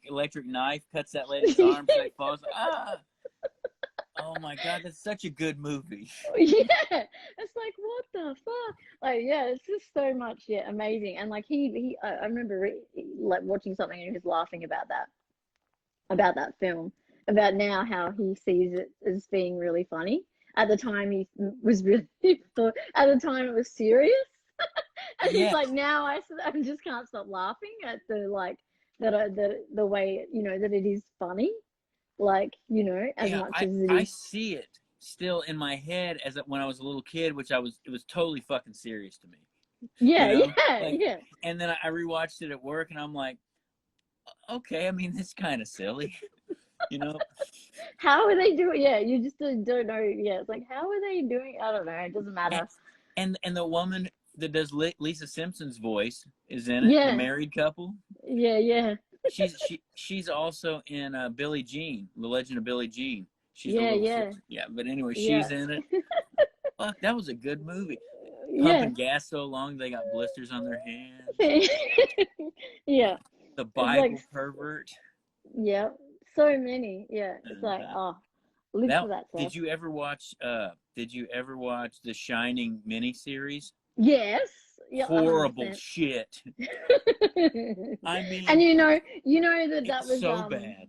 electric knife cuts that lady's arm. She like falls. Ah, oh my god, that's such a good movie. Yeah, it's like what the fuck? Like, yeah, it's just so much, yeah, amazing. And like I remember like watching something and he was laughing about that film, about now how he sees it as being really funny. At the time, he was really thought. At the time, it was serious. And he's Yeah, like, now I just can't stop laughing at the like the way that it is funny, like as yeah. much I as it I is. see it still in my head as when I was a little kid, which it was totally fucking serious to me. You Yeah, know, yeah, like, yeah. and then I rewatched it at work, and I'm like, okay, I mean, it's kind of silly, you know. How are they doing? Yeah, you just don't know. Yeah, it's like how are they doing? I don't know. It doesn't And matter. and the woman that does Lisa Simpson's voice is in it. The Yeah, married couple. yeah, yeah, She's also in Billie Jean, The Legend of Billie Jean. She's the yeah, little yeah, sister. Yeah, but anyway, yeah, she's in it. Fuck, that was a good movie. yeah. Pumping gas so long they got blisters on their hands. Yeah, The it's like Bible pervert. yeah, so many. Yeah, it's like Uh-huh. oh, live That for that stuff. did you ever watch? Did you ever watch the Shining miniseries? Yes, yeah, Horrible 100%. shit. I And mean, that it's was so bad.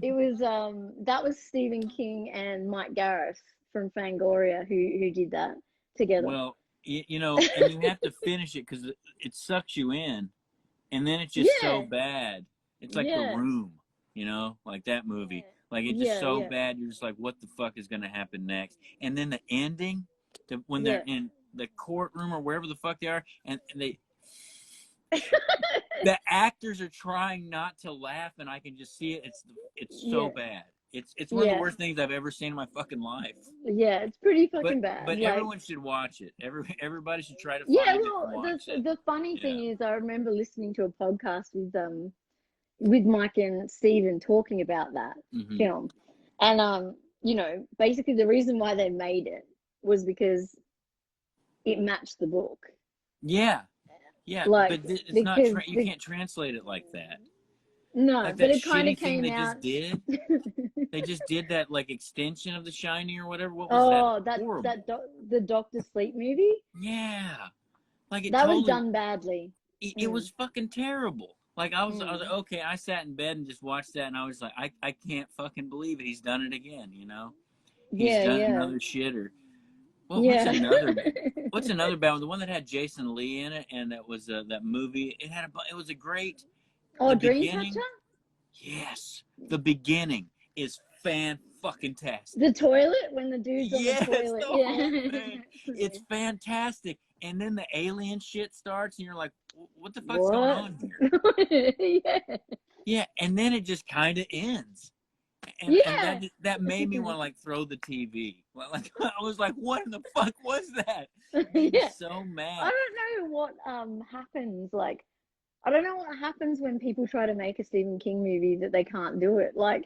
it was that was Stephen King and Mike Garris from Fangoria who did that together. Well, and you have to finish it because it sucks you in, and then it's just so Yeah, bad. It's like The yeah, Room, like that movie. Like it's just yeah, so yeah, bad. You're just like, what the fuck is gonna happen next? And then the ending, when they're yeah. in the courtroom or wherever the fuck they are, and the actors are trying not to laugh, and I can just see it. It's so Yeah, bad. It's one of the yeah, worst things I've ever seen in my fucking life. yeah. It's pretty But fucking bad. but Like, everyone should watch it. Everybody should try to yeah. find it and Well, watch it. the funny Yeah. thing is, I remember listening to a podcast with Mike and Steven talking about that Hmm. film, and basically the reason why they made it was because it matched the book. Yeah. Yeah. Like But it's not. because You can't translate it like that. no, Like but that it kind of shitty thing came they out. just did. They just did that like extension of The Shining or whatever. What was that? Oh, Horrible. the Doctor Sleep movie Yeah. Like it that was totally. done badly. It was fucking terrible. Like I was like, Mm. okay. I sat in bed and just watched that, and I was like, I can't fucking believe it. He's done it again. He's Yeah, done yeah, another shitter. Well, yeah. what's another bad one? The one that had Jason Lee in it, and that was that movie. It was a great. Oh, The Dreamcatcher? beginning, yes, the beginning is fan fucking tastic. The toilet when the dude's on the Yes, toilet. the whole thing. It's fantastic. And then the alien shit starts, and you're like, what the fuck's going What? on here? Yeah. Yeah, and then it just kind of ends. And Yeah. that made me want to like throw the TV. Like I was like, what in the fuck was that? Made me Yeah. so mad. I don't know what happens. Like, I don't know what happens when people try to make a Stephen King movie that they can't do it. Like,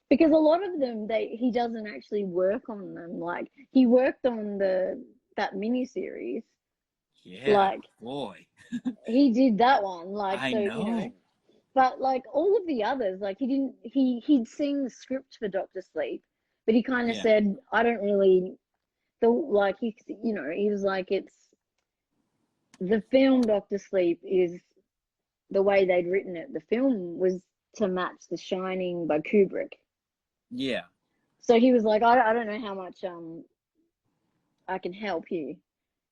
because a lot of them, he doesn't actually work on them. Like, he worked on that miniseries. Yeah, Like, boy. he did that one. Like, I so know. But like all of the others, like he'd seen the script for Doctor Sleep, but he kind of Yeah. said, I don't really he was like it's the film Doctor Sleep is the way they'd written it. The film was to match The Shining by Kubrick. Yeah. So he was like, I don't know how much I can help you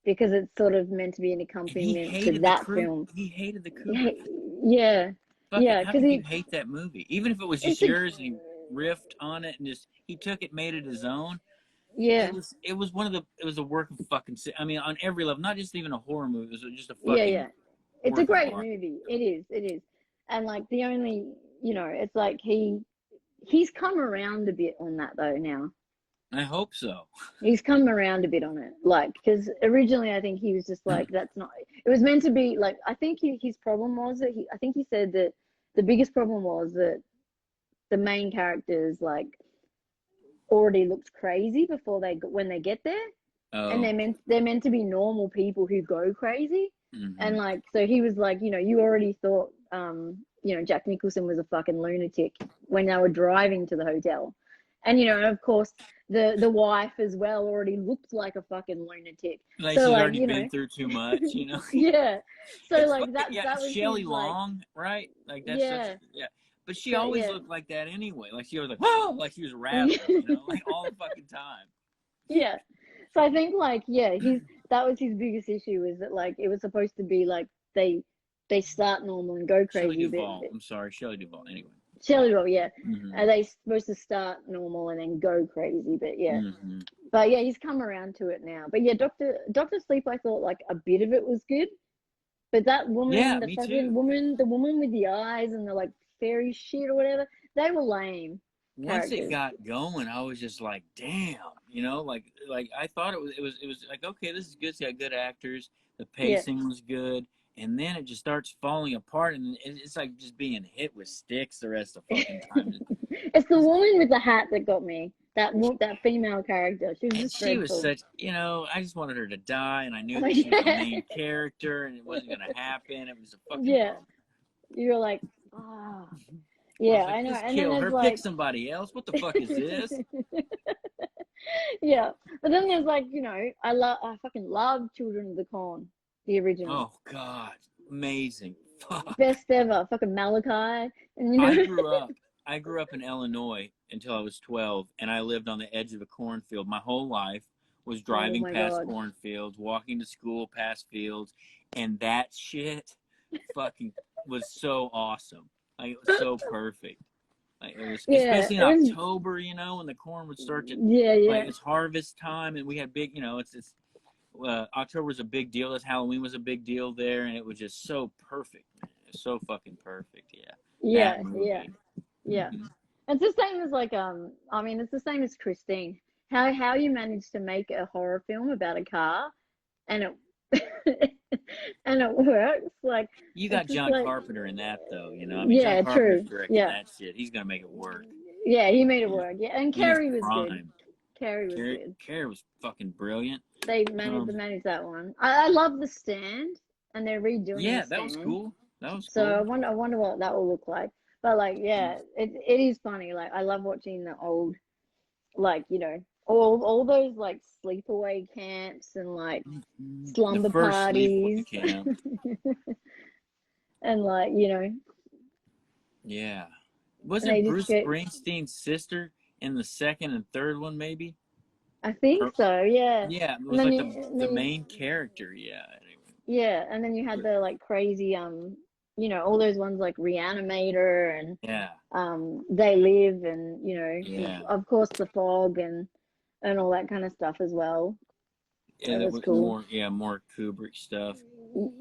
because it's sort of meant to be an accompaniment to that film. He hated the Kubrick. Yeah. Fuck Yeah, it. How because could you hate that movie? Even if it was just it's a yours and he riffed on it and just he took it, made it his own. yeah. It was a work of fucking. I mean, on every level, not just even a horror movie. It was just a Yeah, fucking. yeah. It's a work of great art. movie. It is. And like the only, it's like he's come around a bit on that though now. I hope so. He's come around a bit on it. Like, because originally I think he was just like, that's not, it was meant to be like, I think his problem was that I think he said that the biggest problem was that the main characters like already looked crazy when they get there. Oh. And they're meant to be normal people who go crazy. Mm-hmm. And like, so he was like, you already thought, Jack Nicholson was a fucking lunatic when they were driving to the hotel. And, of course, the wife as well already looked like a fucking lunatic. Like so she's like, already been through too much, Yeah. So it's like that was Shelley his, Long, right? Like that's yeah. But she always looked like that anyway. Like she was like, whoa, like she was rattling, like all the fucking time. Yeah. So I think like, that was his biggest issue, is that like it was supposed to be like they start normal and go Shelley crazy, Duvall. but I'm sorry, Shelley Duvall. Anyway. Shelley Duvall, yeah. Mm-hmm. Are they supposed to start normal and then go crazy? But yeah. Mm-hmm. But yeah, he's come around to it now. But yeah, Doctor Sleep, I thought like a bit of it was good. But that woman, Yeah, the me fucking too. woman, the woman with the eyes and the like fairy shit or whatever, they were lame Once it characters. got going, I was just like, damn, you know, like I thought it was like, okay, this is good. It's got good actors. The Yeah. pacing was good. And then it just starts falling apart, and it's like just being hit with sticks the rest of the fucking time. It's the woman with the hat that got me. That female character. She was And just she was dreadful. such, you know, I just wanted her to die, and I knew Oh, that she was the yeah. main character, and it wasn't going to happen. It was a fucking Yeah. bummer. You're like, ah. I Yeah, was like, I know. just And then kill there's her, pick like, somebody else. What the fuck is this? yeah. But then there's like, I fucking love Children of the Corn, the original. Oh, God. Amazing. Fuck. Best ever. Fucking Malachi. And I grew up in Illinois until I was 12, and I lived on the edge of a cornfield. My whole life was oh driving my past God. cornfields, walking to school past fields, and that shit fucking was so awesome. Like, it was so perfect. Like, it was, Yeah, especially in it was, October, you know, when the corn would start to, yeah, like, yeah. it's harvest time, and we had big, you know, October was a big deal. This Halloween was a big deal there, and it was just so perfect, man. It was so fucking perfect. Yeah. Yeah, That yeah, movie. yeah. Mm-hmm. It's the same as like I mean it's the same as Christine. How you managed to make a horror film about a car and it and it works. Like You it's got just John like, Carpenter in that, though. You know, I mean, John yeah, Carpenter's true. directing Yeah. that shit. He's gonna make it work. Yeah, he made it You know, work. Yeah. And in his Carrie was good. prime. Carrie was good. Carrie was fucking brilliant. They managed that one. I love The Stand, and they're redoing The Yeah, that was Stand. cool. That was So cool. I wonder what that will look like. But like, yeah, it is funny. Like I love watching the old, like, all those like sleepaway camps and like The slumber first parties sleepaway camp. and like, Yeah. and they Wasn't just Bruce get, Springsteen's sister in the second and third one, maybe? I think Or, so, yeah. yeah, it And was then like you, the main character. Yeah. Anyway. yeah, and then you had the like crazy all those ones like Reanimator and Yeah. They Live and Yeah. of course The Fog and all that kind of stuff as well. Yeah, That there was was cool. more Kubrick stuff.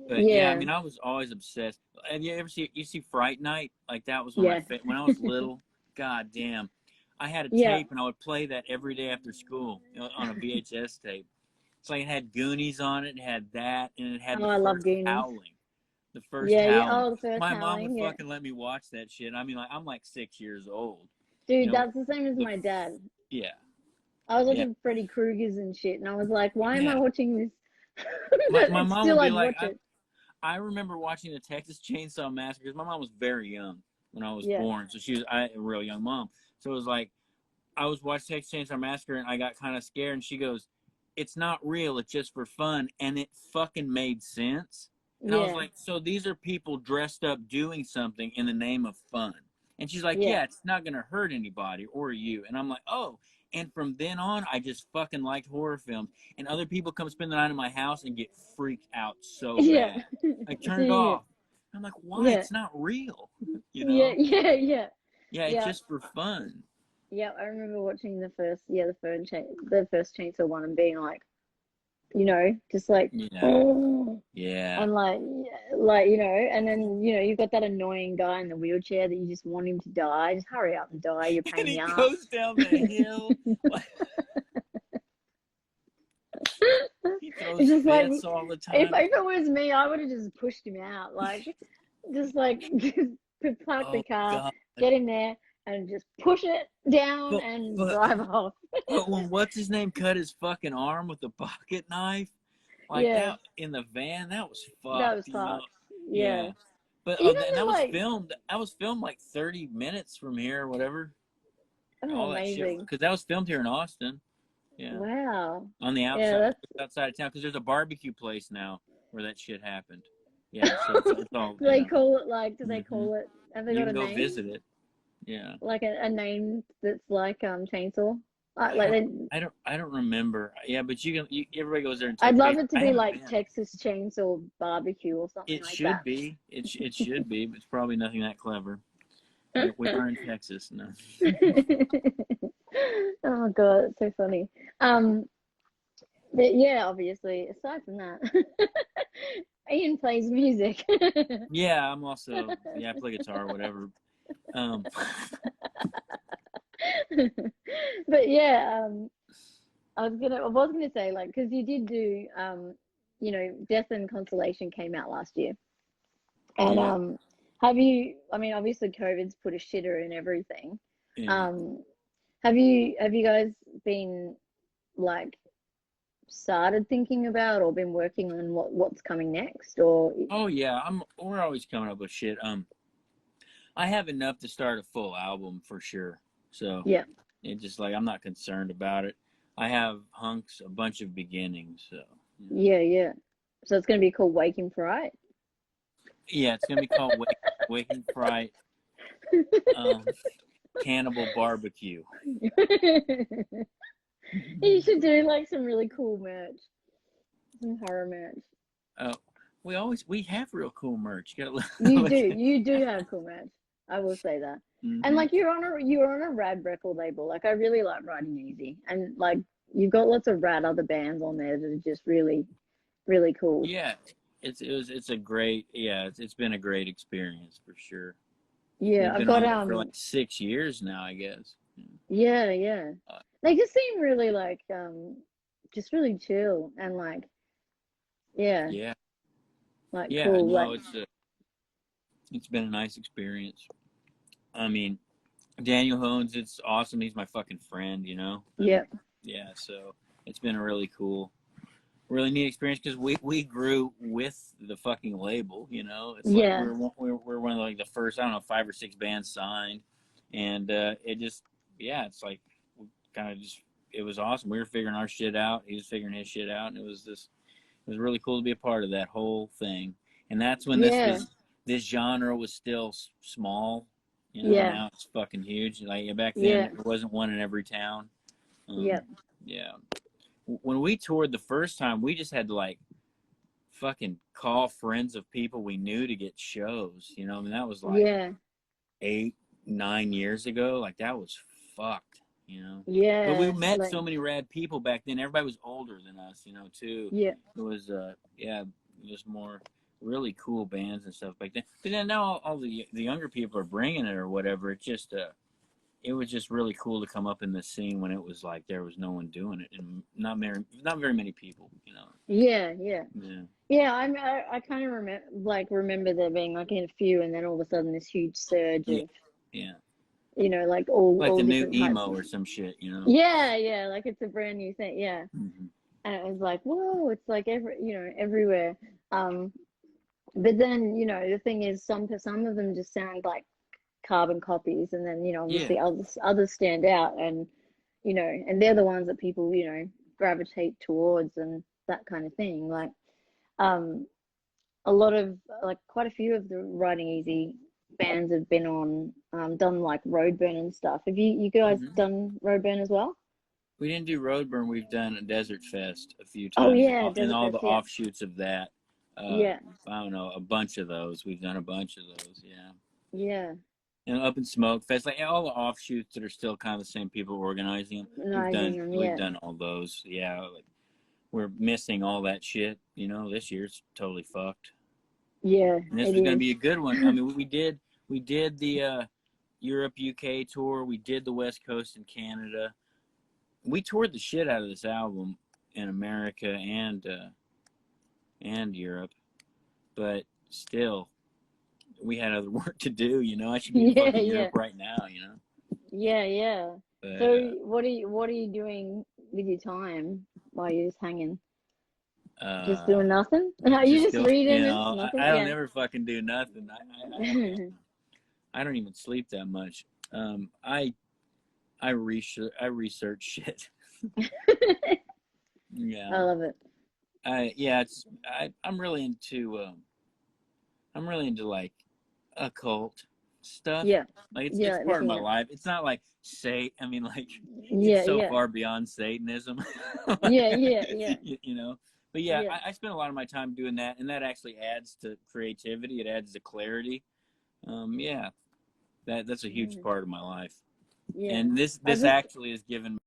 But yeah, I Yeah, mean, I was always obsessed. Have you ever see Fright Night? Like that was one of my yeah, when I was little. God damn, I had a yeah. tape and I would play that every day after school, on a VHS tape. It's like it had Goonies on it, it had that, and it had Oh, the I love first Goonies. Howling. The first Yeah, yeah. Howling. Oh, the first My mom would Howling. Yeah, fucking let me watch that shit. I mean, like I'm like 6 years old. You dude, know, that's the same as the my dad. yeah, I was yeah, watching Freddy Krueger's and shit, and I was like, why am I yeah. watching this? My But my it's mom still, would be I'd like, watch it. I remember watching the Texas Chainsaw Massacre because my mom was very young when I was Yeah, born, so a real young mom. So it was like I was watching Texas Chainsaw Massacre and I got kind of scared, and she goes, "It's not real. It's just for fun," and it fucking made sense. And I was yeah, like, "So these are people dressed up doing something in the name of fun?" And she's like, yeah, "Yeah, it's not gonna hurt anybody or you." And I'm like, "Oh." And from then on, I just fucking liked horror films. And other people come spend the night in my house and get freaked out so yeah, bad. I turn it yeah, off. I'm like, why? yeah, It's not real. You yeah, know? yeah, yeah, Yeah, it's yeah. just for fun. Yeah, I remember watching the first Chainsaw one and being like, just like, Yeah. oh, Yeah. and and then you've got that annoying guy in the wheelchair that you just want him to die. Just hurry up and die. You're a pain And in the he ass. goes down the hill. He throws It's just like, fits all the if time. it was me, I would have just pushed him out. Like, just like, just park the Oh car, God. get in there, and just push it down But and but drive off. but when what's his name cut his fucking arm with the pocket knife, like Yeah, that in the van, that was that fucked, was you know? fucked. Yeah. Yeah. But Even and the like, that was filmed like 30 minutes from here or whatever. oh, All that shit amazing. because that was filmed here in Austin. Yeah. Wow. On the Yeah, outside of town because there's a barbecue place now where that shit happened. Yeah, so it's all do they yeah. call it like, do they Hmm. call it, have they You got can a go name? visit it. Yeah. Like a name that's like Chainsaw? Like they, I don't remember. Yeah, but everybody goes there and I'd takes love pictures. it to I be haven't like been. Texas Chainsaw Barbecue or something It like should that. be. It should be, but it's probably nothing that clever. We are in Texas, no. Oh god, it's so funny. But yeah, obviously, aside from that, Ian plays music. Yeah, I'm also I play guitar or whatever. But yeah, I was gonna say like because you did do you know, Death and Consolation came out last year, and Yeah. have you? I mean, obviously, COVID's put a shitter in everything. Yeah. Um, have you guys been like started thinking about or been working on what's coming next or Oh yeah, we're always coming up with shit. I have enough to start a full album for sure. So yeah it just like I'm not concerned about it. I have a bunch of beginnings. So yeah so it's going to be called Waking Fright. yeah, it's gonna be called Waking Fright, Cannibal Barbecue. You should do like some really cool merch, some horror merch. Oh, we have real cool merch. You gotta You look at. do have cool merch, I will say that. And Mm-hmm. like you're on a rad record label. Like I really like Riding Easy, and like you've got lots of rad other bands on there that are just really cool. Yeah, it's a great it's been a great experience for sure. Yeah, We've I've been got on there for like 6 years now, I guess. yeah. Uh, They just seem really like just really chill and like yeah, yeah, like yeah. cool. Like No, it's been a nice experience. I mean, Daniel Hones, it's awesome. He's my fucking friend, you know. yeah, Yeah, so it's been a really neat experience because we grew with the fucking label. You know, it's like yeah, we're one of like the first, I don't know, 5 or 6 bands signed, and it just it's like kind of just it was awesome. We were figuring our shit out. He was figuring his shit out, and it was really cool to be a part of that whole thing. And that's when yeah, this genre was still small. You know, yeah, now it's fucking huge. Like back then, yeah, there wasn't one in every town. yeah, Yeah. When we toured the first time, we just had to like fucking call friends of people we knew to get shows. You know, I mean that was like yeah, 8, 9 years ago. Like that was fucked. You know, but we yeah. met Like so many rad people back then. Everybody was older than us. You know, too. yeah, It was it was more really cool bands and stuff back then. But then now all the younger people are bringing it or whatever. It was just really cool to come up in the scene when it was like there was no one doing it and not very many people, you know. yeah, Yeah. yeah. I kind of remember there being like a few, and then all of a sudden this huge surge Yeah. of Yeah. you know like Like all the new different types emo of or some shit, you know. yeah like it's a brand new thing yeah. Mm-hmm. And it was like whoa, it's like everywhere. Um, but then the thing is some of them just sound like carbon copies, and then Yeah. obviously others stand out, and and they're the ones that people gravitate towards and that kind of thing. Like um, a lot of like quite a few of the Riding Easy bands have been on done like Roadburn and stuff. Have you guys Mm-hmm. done Roadburn as well? We didn't do Roadburn. We've done a Desert Fest a few Oh times, yeah, and Desert all the Fest. Yeah, offshoots of that. Uh, yeah, I don't know, a bunch of those. We've done a bunch of those. Yeah. yeah. And Up in Smoke Fest, like all the offshoots that are still kind of the same people organizing them. Rising them. We've Yeah, done all those. Yeah, like, we're missing all that shit. You know, this year's totally fucked. yeah. And this It was going to is. be a good one. I mean, we did the Europe UK tour. We did the West Coast in Canada. We toured the shit out of this album in America and Europe, but still, we had other work to do. You know, I should be in Yeah, fucking yeah. Europe right now. You know, Yeah. but So what are you doing with your time while you're just hanging? Just uh, doing nothing? Are you just just go. You reading and know, nothing? I don't Yeah. ever fucking do nothing. I don't even sleep that much. I research shit. I Yeah. love it. I'm really into like occult stuff. Yeah. Like it's Yeah. part of my Looking at. life. It's not like I mean, like it's Yeah. so Yeah. far beyond Satanism. Yeah. Yeah. Yeah. You know. But yeah, Yeah. I spend a lot of my time doing that, and that actually adds to creativity. It adds to clarity. Yeah, that's a huge Mm. part of my life. Yeah. And this I this just. actually has given